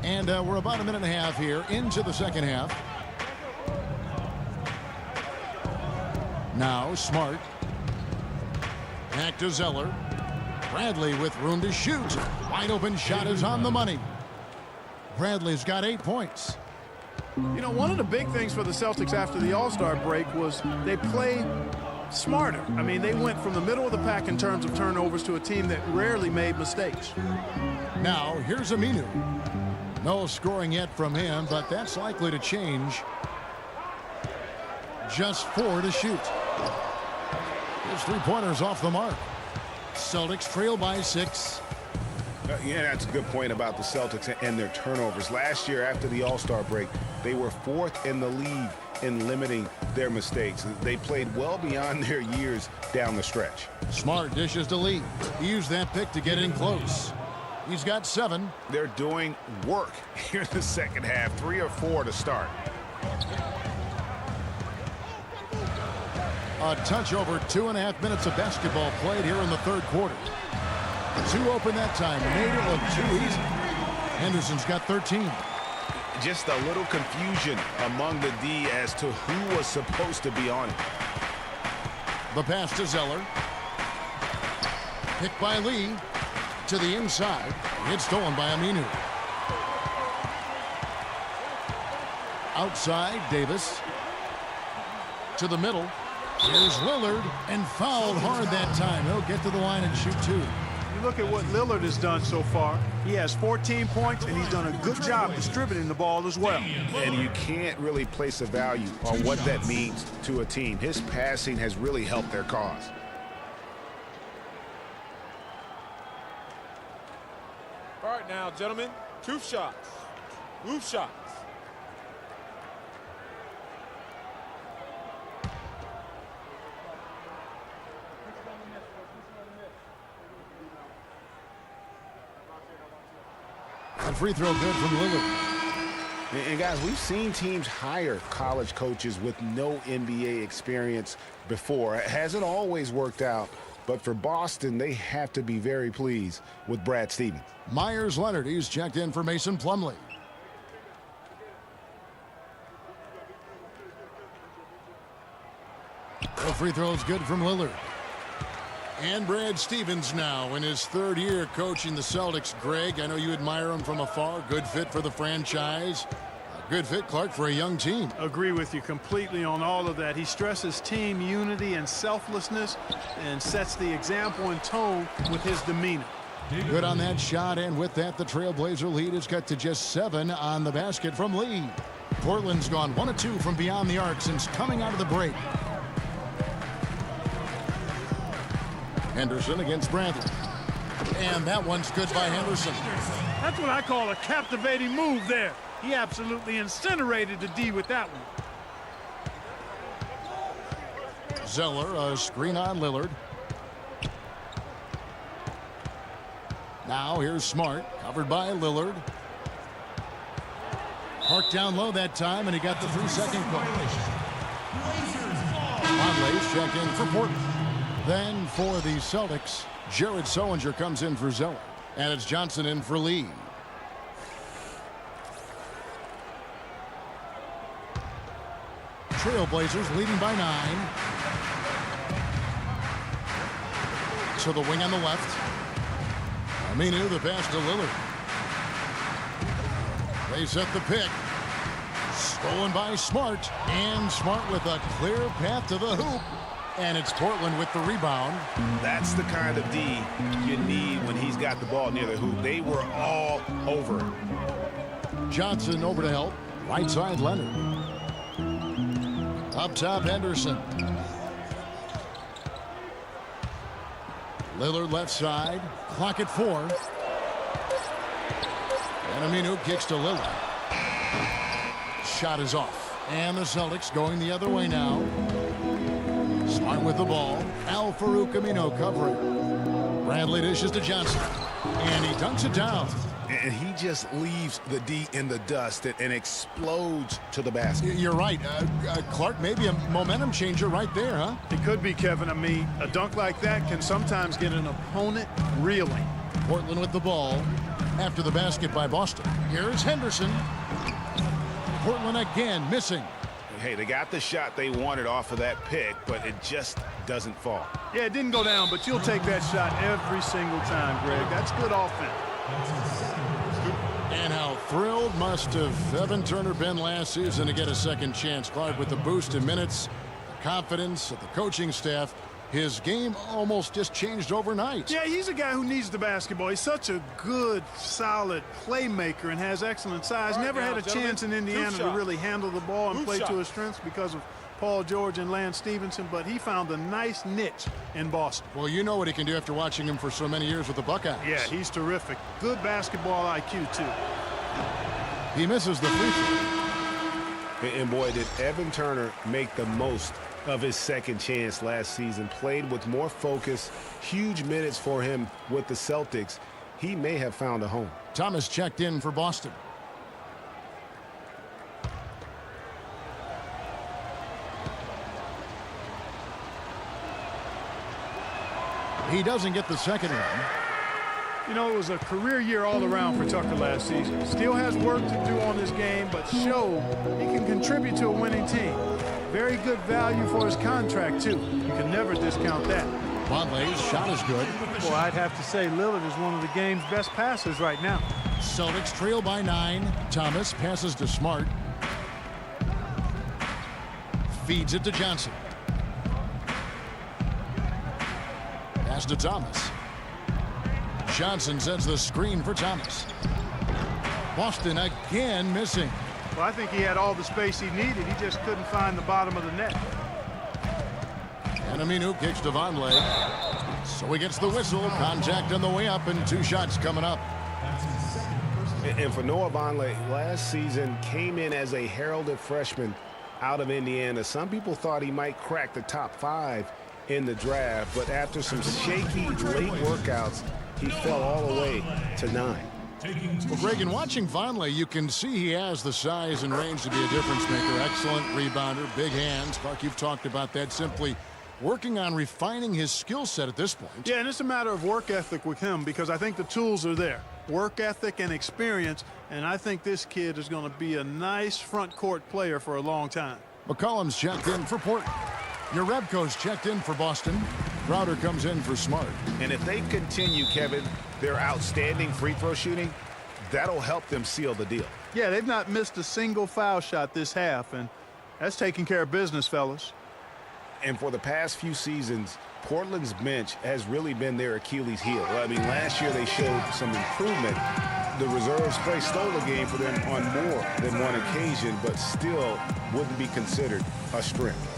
And we're about a minute and a half here into the second half. Now Smart. Back to Zeller. Bradley with room to shoot. Wide open shot is on the money. Bradley's got 8 points. You know, one of the big things for the Celtics after the All-Star break was they played smarter. I mean, they went from the middle of the pack in terms of turnovers to a team that rarely made mistakes. Now here's Aminu. No scoring yet from him, but that's likely to change. Just 4 to shoot. His 3-pointers off the mark. Celtics trail by 6. Yeah, that's a good point about the Celtics and their turnovers. Last year, after the All-Star break, they were 4th in the league in limiting their mistakes. They played well beyond their years down the stretch. Smart dishes to Lee. He used that pick to get in close. He's got 7. They're doing work here in the second half. 3 or 4 to start. A touch over 2.5 minutes of basketball played here in the third quarter. 2 open that time. Made it look too easy. Henderson's got 13. Just a little confusion among the D as to who was supposed to be on it. The pass to Zeller. Picked by Lee. To the inside. It's stolen by Aminu. Outside, Davis. To the middle. Here's Lillard, and fouled hard that time. He'll get to the line and shoot 2. You look at what Lillard has done so far. He has 14 points, and he's done a good job distributing the ball as well. And you can't really place a value on what that means to a team. His passing has really helped their cause. All right now, gentlemen, 2 shots. Roof shots. A free throw good from Lillard. And guys, we've seen teams hire college coaches with no NBA experience before. It hasn't always worked out, but for Boston, they have to be very pleased with Brad Stevens. Myers Leonard, he's checked in for Mason Plumlee. The free throw is good from Lillard. And Brad Stevens now in his 3rd year coaching the Celtics. Greg, I know you admire him from afar. Good fit for the franchise. A good fit, Clark, for a young team. Agree with you completely on all of that. He stresses team unity and selflessness and sets the example and tone with his demeanor. Good on that shot, and with that, the Trailblazer lead is cut to just 7 on the basket from Lee. Portland's gone 1 of 2 from beyond the arc since coming out of the break. Henderson against Bradley. And that one's good by Henderson. That's what I call a captivating move there. He absolutely incinerated the D with that one. Zeller, a screen on Lillard. Now here's Smart, covered by Lillard. Parked down low that time, and he got the 3-second call. Conley's checked in for Portland. Then for the Celtics, Jared Sullinger comes in for Zeller. And it's Johnson in for Lee. Trailblazers leading by 9. To the wing on the left. Aminu, the pass to Lillard. They set the pick. Stolen by Smart. And Smart with a clear path to the hoop. And it's Portland with the rebound. That's the kind of D you need when he's got the ball near the hoop. They were all over him. Johnson over to help. Right side, Leonard. Up top, Henderson. Lillard left side. Clock at 4. And Aminu kicks to Lillard. Shot is off. And the Celtics going the other way now. Smart with the ball. Al-Farouq Aminu covering. Bradley dishes to Johnson. And he dunks it down. And he just leaves the D in the dust and explodes to the basket. You're right. Clark, maybe a momentum changer right there, huh? It could be, Kevin. I mean, a dunk like that can sometimes get an opponent reeling. Portland with the ball after the basket by Boston. Here's Henderson. Portland again missing. Hey, they got the shot they wanted off of that pick, but it just doesn't fall. Yeah, it didn't go down, but you'll take that shot every single time, Greg. That's good offense. And how thrilled must have Evan Turner been last season to get a second chance. Clark with the boost in minutes, the confidence of the coaching staff. His game almost just changed overnight. Yeah, he's a guy who needs the basketball. He's such a good, solid playmaker and has excellent size. Never had a chance in Indiana to really handle the ball and play to his strengths because of Paul George and Lance Stevenson, but he found a nice niche in Boston. Well, you know what he can do after watching him for so many years with the Buckeyes. Yeah, he's terrific. Good basketball IQ, too. He misses the free throw. And boy, did Evan Turner make the most of his second chance last season. Played with more focus. Huge minutes for him with the Celtics. He may have found a home. Thomas checked in for Boston. He doesn't get the second one. You know, it was a career year all around for Tucker last season. Still has work to do on his game, but showed he can contribute to a winning team. Very good value for his contract, too. You can never discount that. Conley's shot is good. Well, I'd have to say Lillard is one of the game's best passers right now. Celtics trail by 9. Thomas passes to Smart. Feeds it to Johnson. Pass to Thomas. Johnson sets the screen for Thomas. Boston again missing. Well, I think he had all the space he needed. He just couldn't find the bottom of the net. And Aminu kicks to Vonleh. So he gets the whistle. Contact on the way up and 2 shots coming up. And for Noah Vonleh, last season came in as a heralded freshman out of Indiana. Some people thought he might crack the top 5 in the draft, but after some shaky late workouts, he fell all the way to 9. Well, Greg, in watching Vonleh, you can see he has the size and range to be a difference maker. Excellent rebounder, big hands. Clark, you've talked about that, simply working on refining his skill set at this point. Yeah, and it's a matter of work ethic with him because I think the tools are there. Work ethic and experience, and I think this kid is going to be a nice front court player for a long time. McCollum's checked in for Portland. Urebko's checked in for Boston. Crowder comes in for Smart. And if they continue, Kevin, their outstanding free throw shooting, that'll help them seal the deal. Yeah, they've not missed a single foul shot this half, and that's taking care of business, fellas. And for the past few seasons, Portland's bench has really been their Achilles heel. I mean, last year they showed some improvement. The reserves play stole the game for them on more than one occasion, but still wouldn't be considered a strength.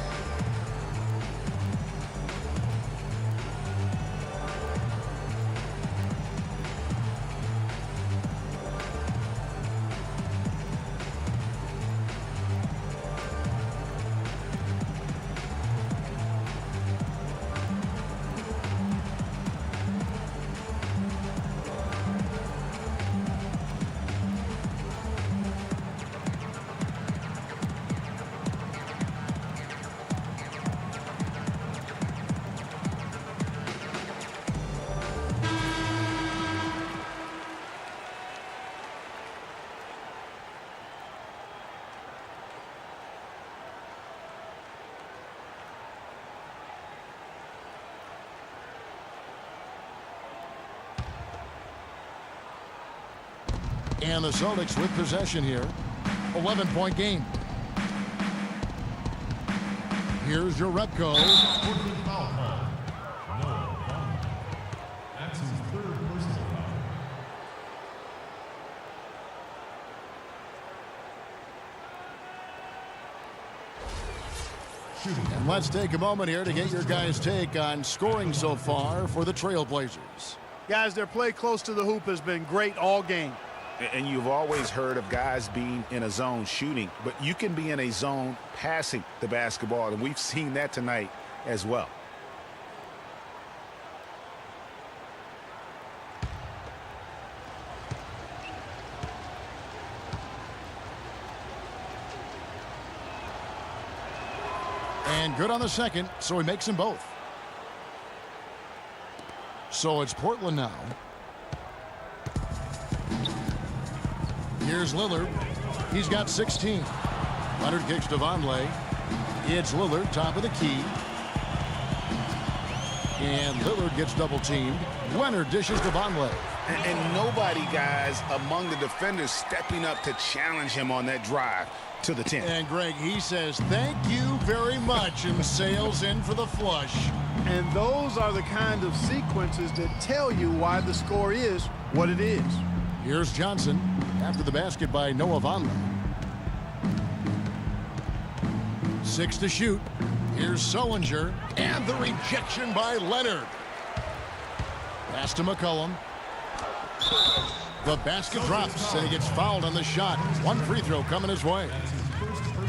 And the Celtics with possession here. 11-point game. Here's your Repco. And let's take a moment here to get your guys' take on scoring so far for the Trailblazers. Guys, their play close to the hoop has been great all game. And you've always heard of guys being in a zone shooting, but you can be in a zone passing the basketball, and we've seen that tonight as well. And good on the second, so he makes them both. So it's Portland now. Here's Lillard. He's got 16. Leonard kicks to Vonleh. It's Lillard, top of the key. And Lillard gets double teamed. Leonard dishes to Vonleh. And nobody, guys, among the defenders stepping up to challenge him on that drive to the 10. And Greg, he says, thank you very much, and sails in for the flush. And those are the kind of sequences that tell you why the score is what it is. Here's Johnson after the basket by Noah Vonleh. 6 to shoot. Here's Sullinger, and the rejection by Leonard. Pass to McCollum. The basket drops, and he gets fouled on the shot. One free throw coming his way.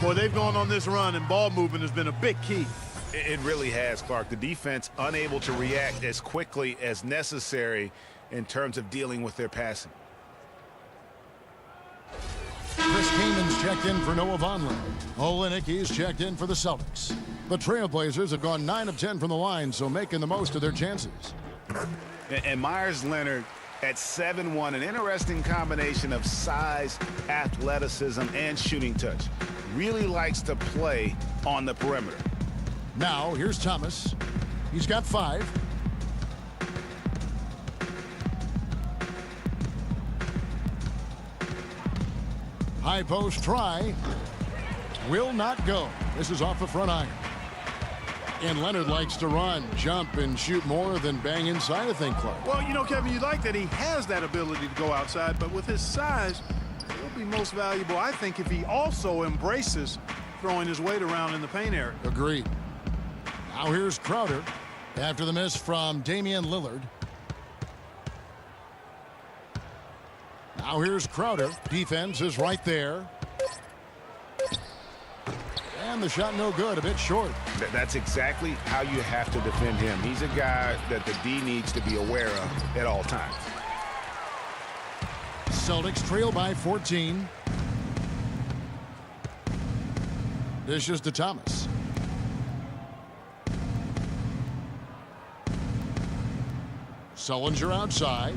Boy, they've gone on this run, and ball movement has been a big key. It really has, Clark. The defense unable to react as quickly as necessary in terms of dealing with their passing. Chris Kamen's checked in for Noah Vonleh. Olynyk, he's checked in for the Celtics. The Trailblazers have gone 9 of 10 from the line, so making the most of their chances. And Myers Leonard at 7'1", an interesting combination of size, athleticism, and shooting touch. Really likes to play on the perimeter. Now, here's Thomas. He's got 5. High post try. Will not go. This is off the front iron. And Leonard likes to run, jump, and shoot more than bang inside, I think, Clark. Well, you know, Kevin, you like that he has that ability to go outside, but with his size, it will be most valuable, I think, if he also embraces throwing his weight around in the paint area. Agreed. Now here's Crowder after the miss from Damian Lillard. Now here's Crowder. Defense is right there. And the shot no good, a bit short. That's exactly how you have to defend him. He's a guy that the D needs to be aware of at all times. Celtics trail by 14. Dishes to Thomas. Sullinger outside.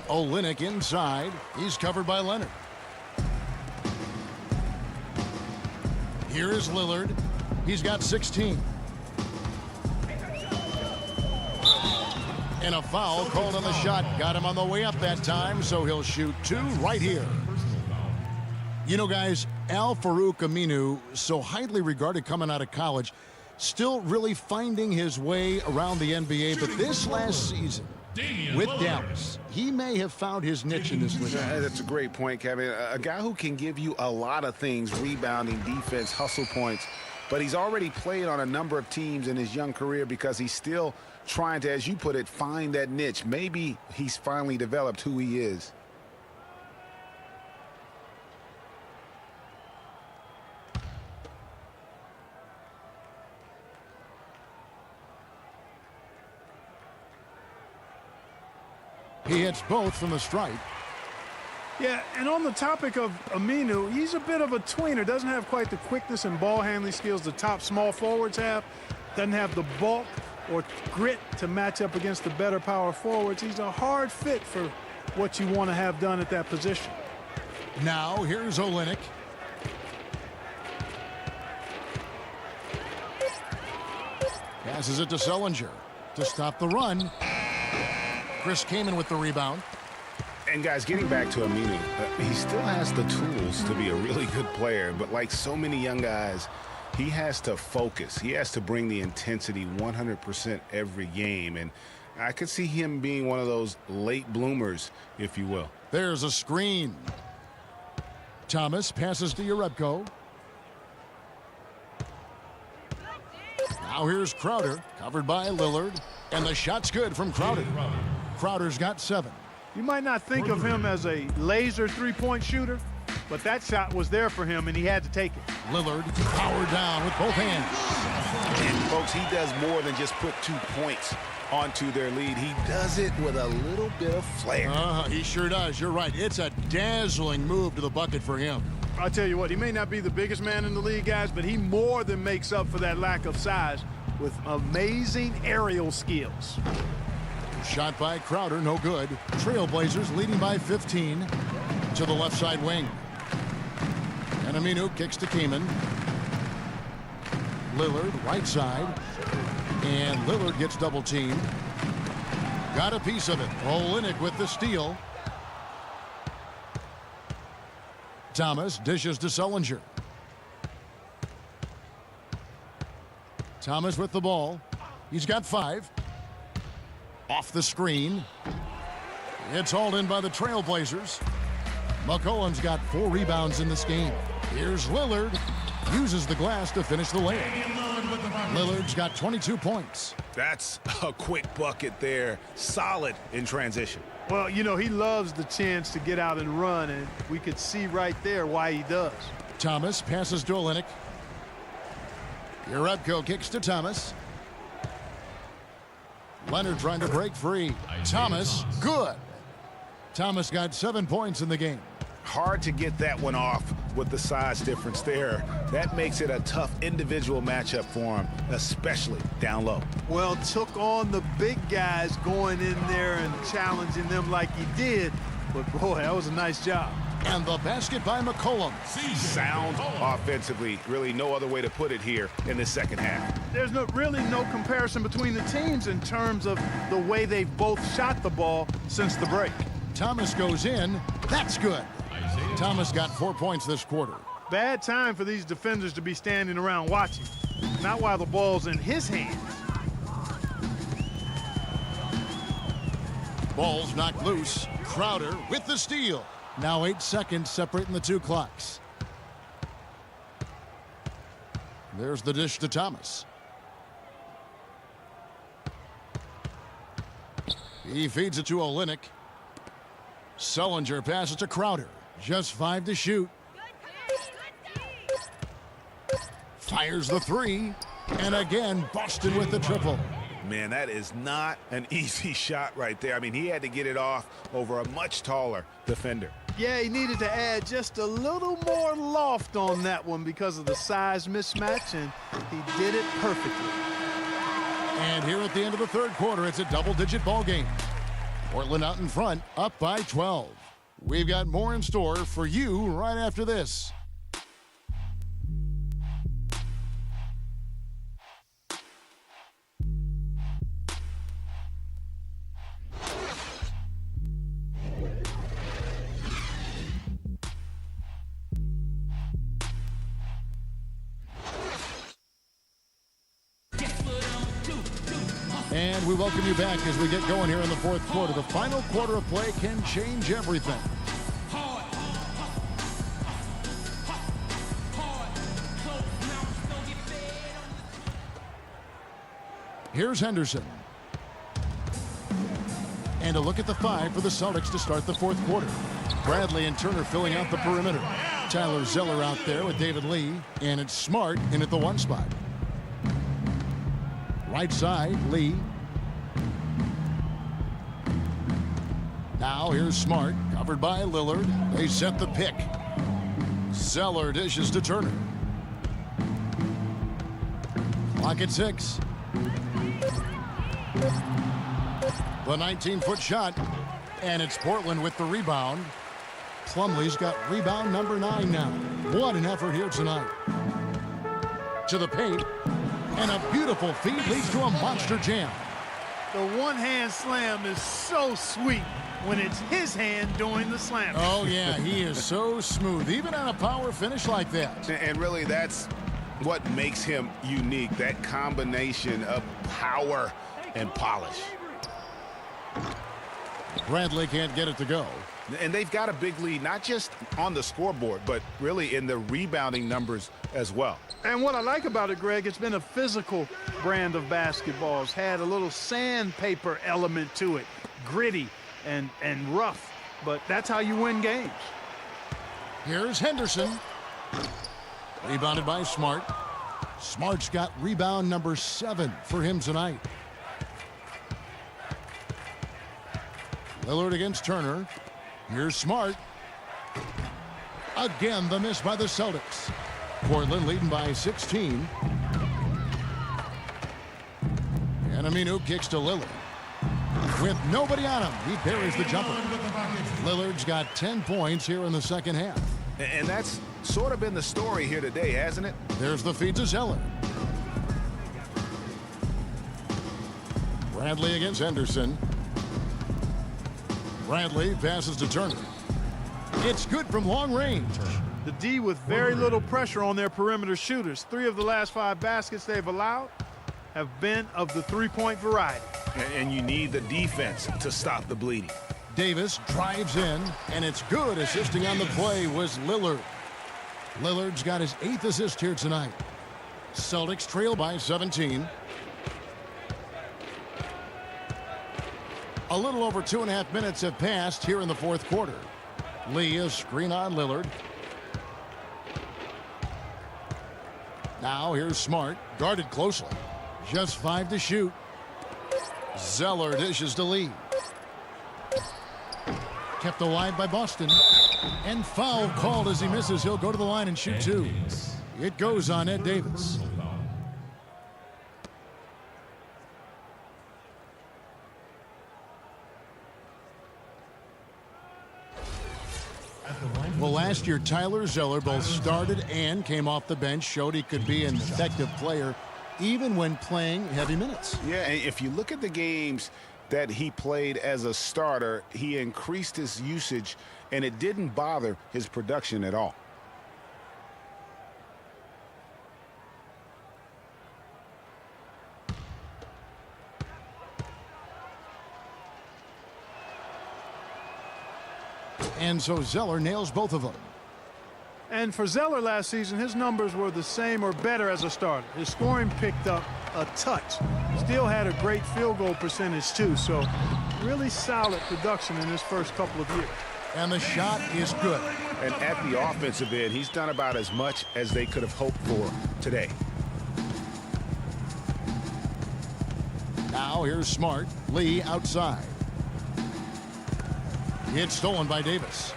Olynyk inside. He's covered by Leonard. Here is Lillard. He's got 16. And a foul called on the shot. Got him on the way up that time, so he'll shoot 2 right here. You know, guys, Al-Farouq Aminu, so highly regarded coming out of college, still really finding his way around the NBA, but this last season with Dallas, he may have found his niche in this league. That's a great point, Kevin. A guy who can give you a lot of things, rebounding, defense, hustle points, but he's already played on a number of teams in his young career because he's still trying to, as you put it, find that niche. Maybe he's finally developed who he is. He hits both from the stripe. Yeah, and on the topic of Aminu, he's a bit of a tweener. Doesn't have quite the quickness and ball handling skills the top small forwards have. Doesn't have the bulk or grit to match up against the better power forwards. He's a hard fit for what you want to have done at that position. Now here's Olynyk. Passes it to Sullinger to stop the run. Chris Kaman with the rebound. And guys, getting back to Aminu, he still has the tools to be a really good player, but like so many young guys, he has to focus. He has to bring the intensity 100% every game, and I could see him being one of those late bloomers, if you will. There's a screen. Thomas passes to Urebko. Now here's Crowder, covered by Lillard, and the shot's good from Crowder. Crowder's got 7. You might not think of him as a laser three-point shooter, but that shot was there for him, and he had to take it. Lillard powered down with both hands. And, folks, he does more than just put 2 points onto their lead. He does it with a little bit of flair. He sure does. You're right. It's a dazzling move to the bucket for him. I'll tell you what, he may not be the biggest man in the league, guys, but he more than makes up for that lack of size with amazing aerial skills. Shot by Crowder, no good. Trailblazers leading by 15 to the left side wing. And Aminu kicks to Kaman. Lillard, right side. And Lillard gets double teamed. Got a piece of it. Olynyk with the steal. Thomas dishes to Sullinger. Thomas with the ball. He's got 5. Off the screen. It's hauled in by the Trailblazers. McCollum's got 4 rebounds in this game. Here's Lillard. Uses the glass to finish the layup. Lillard's got 22 points. That's a quick bucket there. Solid in transition. Well, you know, he loves the chance to get out and run, and we could see right there why he does. Thomas passes to Olynyk. Urebko kicks to Thomas. Leonard trying to break free. Thomas, good. Thomas got 7 points in the game. Hard to get that one off with the size difference there. That makes it a tough individual matchup for him, especially down low. Well, took on the big guys going in there and challenging them like he did. But, boy, that was a nice job. And the basket by McCollum. Sound offensively. Really no other way to put it here in the second half. There's really no comparison between the teams in terms of the way they've both shot the ball since the break. Thomas goes in. That's good. Thomas got 4 points this quarter. Bad time for these defenders to be standing around watching. Not while the ball's in his hands. Ball's knocked loose. Crowder with the steal. Now 8 seconds separating the 2 clocks. There's the dish to Thomas. He feeds it to Olynyk. Sullinger passes to Crowder. Just 5 to shoot. Fires the 3. And again, Boston with the triple. Man, that is not an easy shot right there. I mean, he had to get it off over a much taller defender. Yeah, he needed to add just a little more loft on that one because of the size mismatch, and he did it perfectly. And here at the end of the third quarter, it's a double-digit ball game. Portland out in front, up by 12. We've got more in store for you right after this. And we welcome you back as we get going here in the fourth quarter. The final quarter of play can change everything. Here's Henderson. And a look at the 5 for the Celtics to start the fourth quarter. Bradley and Turner filling out the perimeter. Tyler Zeller out there with David Lee. And it's Smart in at the 1 spot. Right side, Lee. Now here's Smart, covered by Lillard. They set the pick. Zeller dishes to Turner. Clock at 6. The 19-foot shot, and it's Portland with the rebound. Plumlee's got rebound number 9 now. What an effort here tonight. To the paint. And a beautiful feed leads to a monster jam. The one-hand slam is so sweet when it's his hand doing the slam. Oh, yeah, he is so smooth, even on a power finish like that. And really, that's what makes him unique, that combination of power and polish. Bradley can't get it to go. And they've got a big lead, not just on the scoreboard, but really in the rebounding numbers as well. And what I like about it, Greg, it's been a physical brand of basketball. It's had a little sandpaper element to it, gritty and rough, but that's how you win games. Here's Henderson. Rebounded by Smart. Smart's got rebound number 7 for him tonight. Lillard against Turner. Here's Smart. Again, the miss by the Celtics. Portland leading by 16. And Aminu kicks to Lillard. With nobody on him, he buries the jumper. Lillard's got 10 points here in the second half. And that's sort of been the story here today, hasn't it? There's the feed to Zeller. Bradley against Henderson. Bradley passes to Turner. It's good from long range. The D with very little pressure on their perimeter shooters. 3 of the last 5 baskets they've allowed have been of the three-point variety. And you need the defense to stop the bleeding. Davis drives in, and it's good. Assisting on the play was Lillard. Lillard's got his 8th assist here tonight. Celtics trail by 17. A little over 2.5 minutes have passed here in the fourth quarter. Lee, a screen on Lillard. Now here's Smart, guarded closely. Just 5 to shoot. Zeller dishes to Lee. Kept alive by Boston. And foul called as he misses. He'll go to the line and shoot 2. It goes on Ed Davis. Well, last year, Tyler Zeller both started and came off the bench, showed he could be an effective player even when playing heavy minutes. Yeah, and if you look at the games that he played as a starter, he increased his usage, and it didn't bother his production at all. And so Zeller nails both of them. And for Zeller last season, his numbers were the same or better as a starter. His scoring picked up a touch. Still had a great field goal percentage, too. So really solid production in his first couple of years. And the shot is good. And at the offensive end, he's done about as much as they could have hoped for today. Now here's Smart. Lee outside. It's stolen by Davis.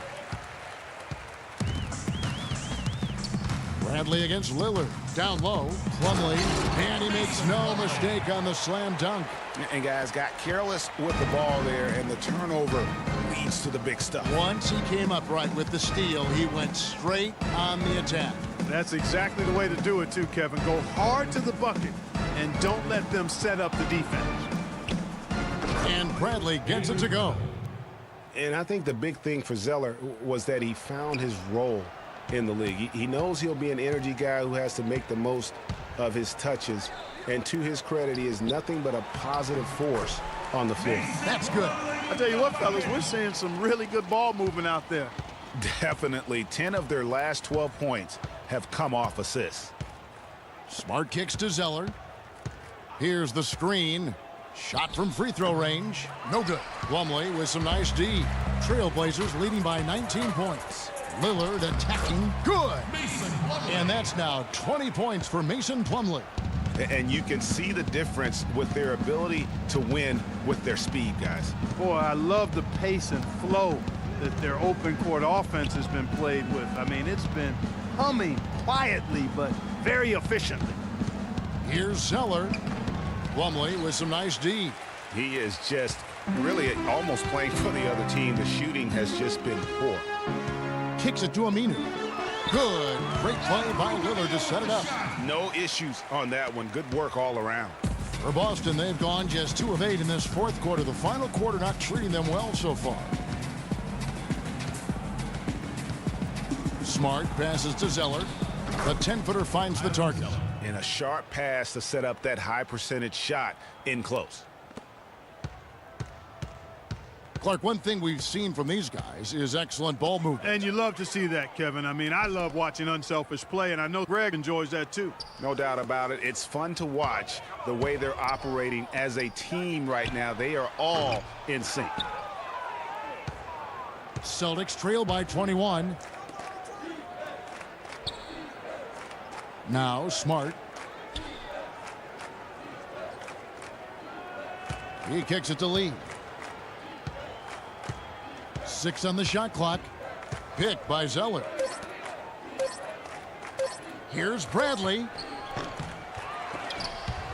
Bradley against Lillard. Down low. Plumlee. And he makes no mistake on the slam dunk. And guys got careless with the ball there, and the turnover leads to the big stuff. Once he came up right with the steal, he went straight on the attack. That's exactly the way to do it, too, Kevin. Go hard to the bucket and don't let them set up the defense. And Bradley gets it to go. And I think the big thing for Zeller was that he found his role in the league. He knows he'll be an energy guy who has to make the most of his touches. And to his credit, he is nothing but a positive force on the floor. That's good. I tell you what, fellas, we're seeing some really good ball movement out there. Definitely. 10 of their last 12 points have come off assists. Smart kicks to Zeller. Here's the screen. Shot from free throw range. No good. Plumlee with some nice D. Trailblazers leading by 19 points. Lillard attacking. Good. And that's now 20 points for Mason Plumlee. And you can see the difference with their ability to win with their speed, guys. Boy, I love the pace and flow that their open court offense has been played with. I mean, it's been humming quietly, but very efficiently. Here's Zeller. Plumlee with some nice D. He is just really almost playing for the other team. The shooting has just been poor. Kicks it to Aminu. Good. Great play by Lillard to set it up. No issues on that one. Good work all around. For Boston, they've gone just 2 of 8 in this fourth quarter. The final quarter not treating them well so far. Smart passes to Zeller. The 10-footer finds the target. And a sharp pass to set up that high percentage shot in close. Clark, one thing we've seen from these guys is excellent ball movement. And you love to see that, Kevin. I mean, I love watching unselfish play, and I know Greg enjoys that too. No doubt about it. It's fun to watch the way they're operating as a team right now. They are all in sync. Celtics trail by 21. Now Smart. He kicks it to Lee. 6 on the shot clock. Picked by Zeller. Here's Bradley.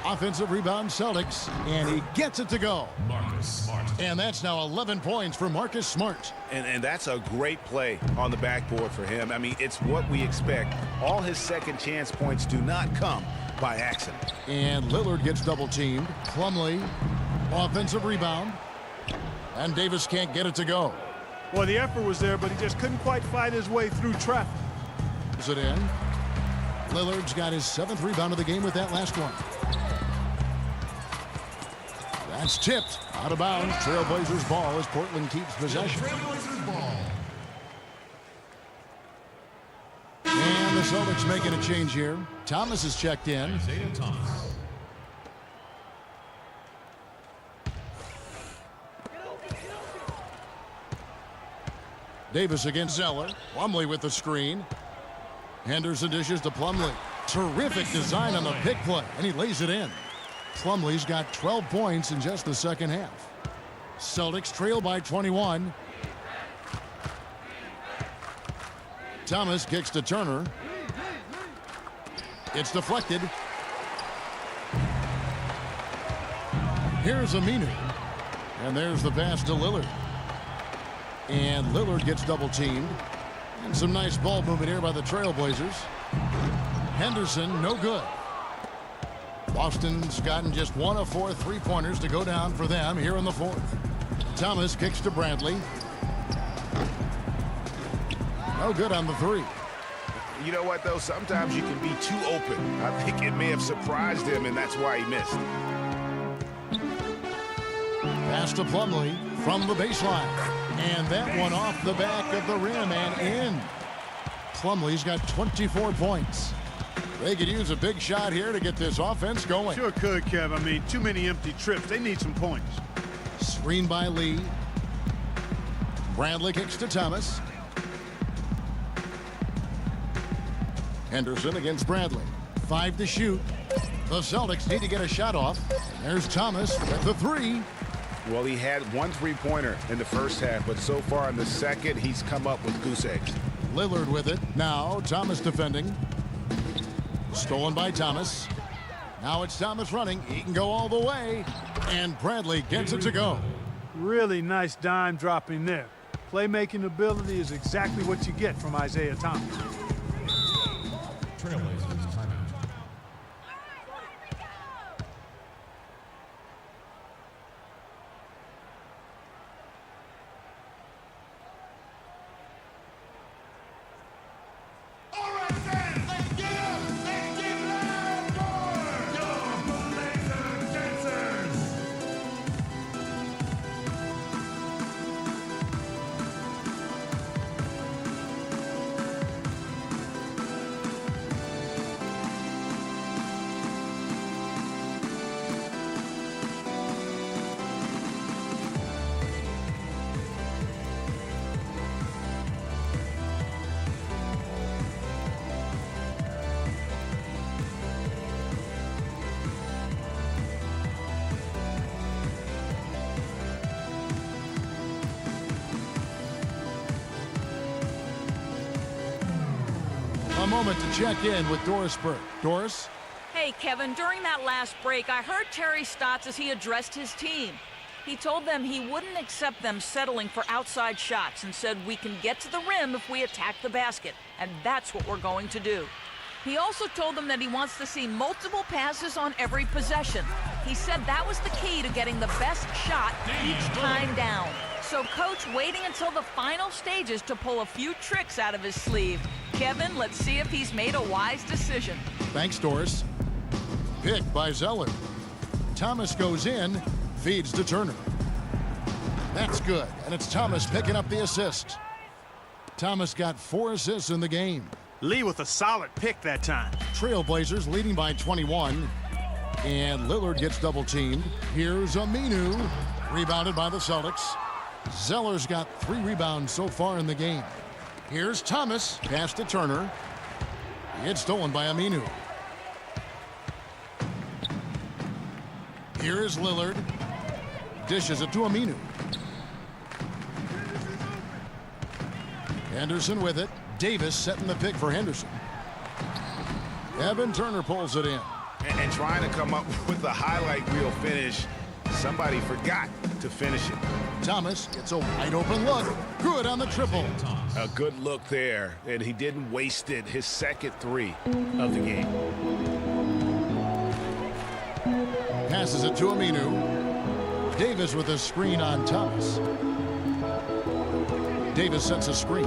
Offensive rebound Celtics, and he gets it to go. Marcus Smart. And that's now 11 points for Marcus Smart. And that's a great play on the backboard for him. I mean, it's what we expect. All his second chance points do not come by accident. And Lillard gets double teamed. Plumlee, offensive rebound. And Davis can't get it to go. Well, the effort was there, but he just couldn't quite fight his way through traffic. Is it in? Lillard's got his 7th rebound of the game with that last one. That's tipped out of bounds. Trailblazers ball as Portland keeps possession. And the Celtics making a change here. Thomas is checked in. Davis against Zeller. Plumlee with the screen. Henderson dishes to Plumlee. Terrific design on the pick play, and he lays it in. Plumlee's got 12 points in just the second half. Celtics trail by 21. Thomas kicks to Turner. It's deflected. Here's Aminu. And there's the pass to Lillard. And Lillard gets double teamed. And some nice ball movement here by the Trailblazers. Henderson, no good. Boston's gotten just 1 of 4 3-pointers to go down for them here in the fourth. Thomas kicks to Bradley. No good on the 3. You know what, though? Sometimes you can be too open. I think it may have surprised him, and that's why he missed. Pass to Plumlee from the baseline. And that one off the back of the rim and in. Plumlee's got 24 points. They could use a big shot here to get this offense going. Sure could, Kev. I mean, too many empty trips. They need some points. Screen by Lee. Bradley kicks to Thomas. Henderson against Bradley. 5 to shoot. The Celtics need to get a shot off. There's Thomas with the 3. Well, he had 1 3-pointer in the first half, but so far in the second, he's come up with goose eggs. Lillard with it. Now Thomas defending. Stolen by Thomas. Now it's Thomas running. He can go all the way. And Bradley gets it to go. Really nice dime dropping there. Playmaking ability is exactly what you get from Isaiah Thomas. Trailblazers timeout. A moment to check in with Doris Burke. Doris? Hey, Kevin, during that last break, I heard Terry Stotts as he addressed his team. He told them he wouldn't accept them settling for outside shots and said we can get to the rim if we attack the basket, and that's what we're going to do. He also told them that he wants to see multiple passes on every possession. He said that was the key to getting the best shot each time down. So Coach waiting until the final stages to pull a few tricks out of his sleeve. Kevin, let's see if he's made a wise decision. Thanks, Doris. Pick by Zeller. Thomas goes in, feeds to Turner. That's good, and it's Thomas picking up the assist. Thomas got 4 assists in the game. Lee with a solid pick that time. Trailblazers leading by 21. And Lillard gets double teamed. Here's Aminu, rebounded by the Celtics. Zeller's got 3 rebounds so far in the game. Here's Thomas, pass to Turner. It's stolen by Aminu. Here is Lillard. Dishes it to Aminu. Henderson with it. Davis setting the pick for Henderson. Evan Turner pulls it in. And trying to come up with the highlight reel finish, somebody forgot to finish it. Thomas gets a wide open look. Good on the triple. A good look there, and he didn't waste it. His second 3 of the game. Passes it to Aminu. Davis with a screen on Thomas. Davis sets a screen.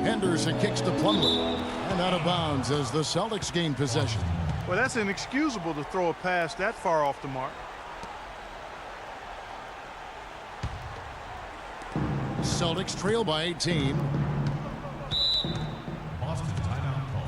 Henderson kicks to Plumlee. And out of bounds as the Celtics gain possession. Well, that's inexcusable to throw a pass that far off the mark. Celtics trail by 18. Boston timeout call.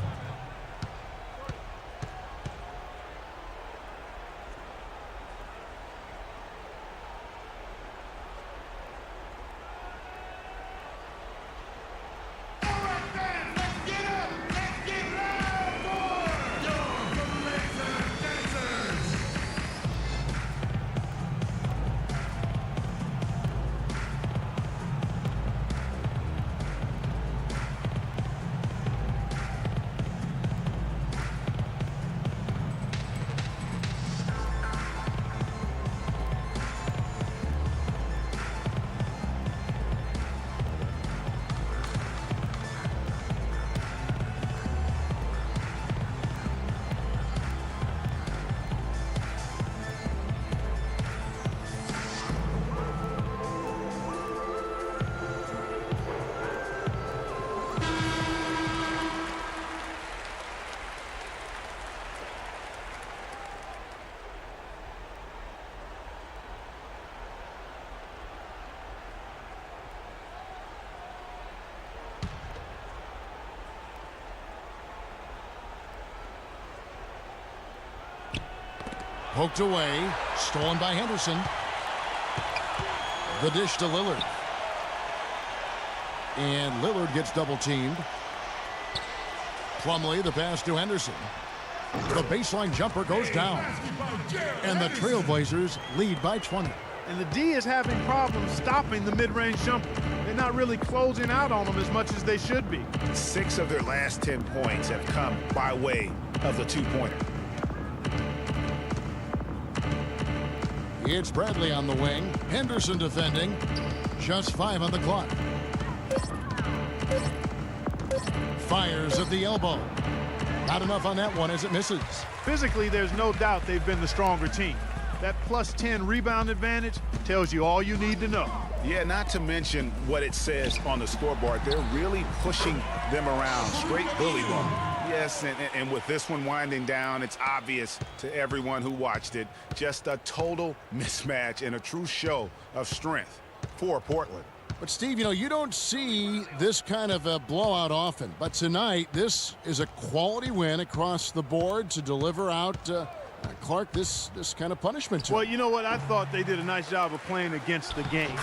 Poked away. Stolen by Henderson. The dish to Lillard. And Lillard gets double teamed. Plumlee, the pass to Henderson. The baseline jumper goes down. And the Trailblazers lead by 20. And the D is having problems stopping the mid-range jumper. They're not really closing out on them as much as they should be. 6 of their last 10 points have come by way of the 2-pointer. It's Bradley on the wing. Henderson defending. Just 5 on the clock. Fires at the elbow. Not enough on that one as it misses. Physically, there's no doubt they've been the stronger team. That plus 10 rebound advantage tells you all you need to know. Yeah, not to mention what it says on the scoreboard. They're really pushing them around. Straight bully ball. Yes, and with this one winding down, it's obvious to everyone who watched it. Just a total mismatch and a true show of strength for Portland. But, Steve, you know, you don't see this kind of a blowout often. But tonight, this is a quality win across the board to deliver out, Clark, this kind of punishment to Well, him. you know what? I thought they did a nice job of playing against the game.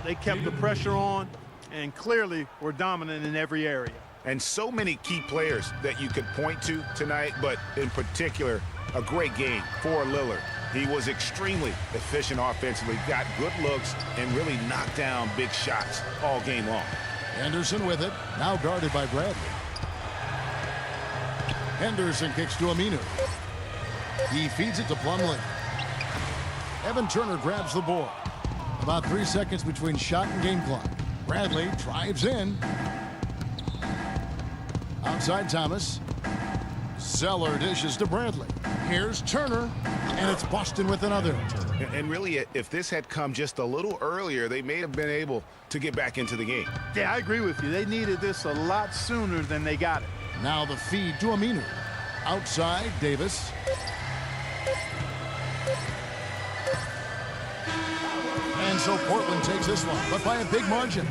They kept the pressure on and clearly were dominant in every area. And so many key players that you could point to tonight, but in particular, a great game for Lillard. He was extremely efficient offensively, got good looks, and really knocked down big shots all game long. Henderson with it, now guarded by Bradley. Henderson kicks to Aminu. He feeds it to Plumlee. Evan Turner grabs the board. About 3 seconds between shot and game clock. Bradley drives in. Outside Thomas. Zeller dishes to Bradley. Here's Turner, and it's Boston with another. And really, if this had come just a little earlier, they may have been able to get back into the game. Yeah, I agree with you. They needed this a lot sooner than they got it. Now the feed to Aminu. Outside, Davis. And so Portland takes this one, but by a big margin.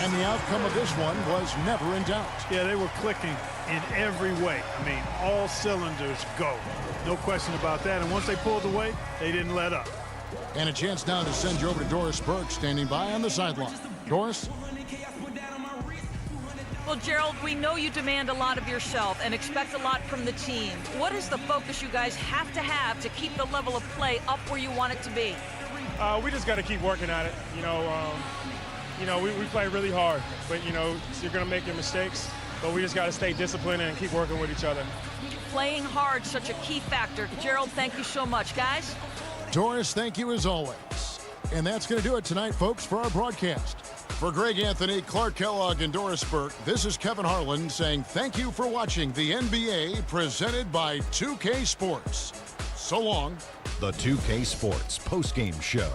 And the outcome of this one was never in doubt. Yeah, they were clicking in every way. I mean, all cylinders go. No question about that. And once they pulled away, they didn't let up. And a chance now to send you over to Doris Burke, standing by on the sideline. Doris? Well, Gerald, we know you demand a lot of yourself and expect a lot from the team. What is the focus you guys have to keep the level of play up where you want it to be? We just got to keep working at it. We play really hard, but, you're going to make your mistakes. But we just got to stay disciplined and keep working with each other. Playing hard, such a key factor. Gerald, thank you so much, guys. Doris, thank you as always. And that's going to do it tonight, folks, for our broadcast. For Greg Anthony, Clark Kellogg, and Doris Burke, this is Kevin Harlan saying thank you for watching the NBA presented by 2K Sports. So long. The 2K Sports postgame show.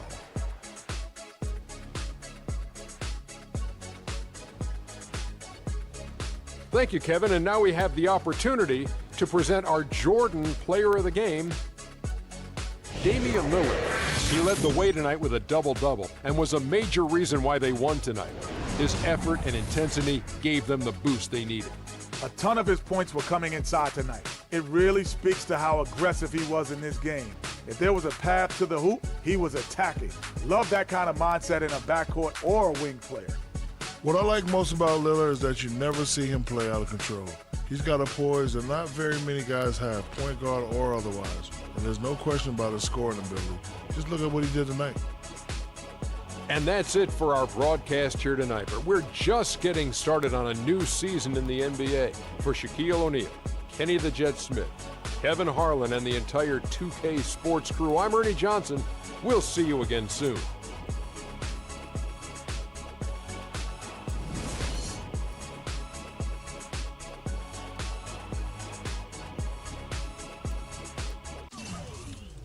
Thank you, Kevin. And now we have the opportunity to present our Jordan Player of the Game, Damian Lillard. He led the way tonight with a double-double and was a major reason why they won tonight. His effort and intensity gave them the boost they needed. A ton of his points were coming inside tonight. It really speaks to how aggressive he was in this game. If there was a path to the hoop, he was attacking. Love that kind of mindset in a backcourt or a wing player. What I like most about Lillard is that you never see him play out of control. He's got a poise that not very many guys have, point guard or otherwise. And there's no question about his scoring ability. Just look at what he did tonight. And that's it for our broadcast here tonight. But we're just getting started on a new season in the NBA. For Shaquille O'Neal, Kenny the Jet Smith, Kevin Harlan, and the entire 2K Sports crew, I'm Ernie Johnson. We'll see you again soon.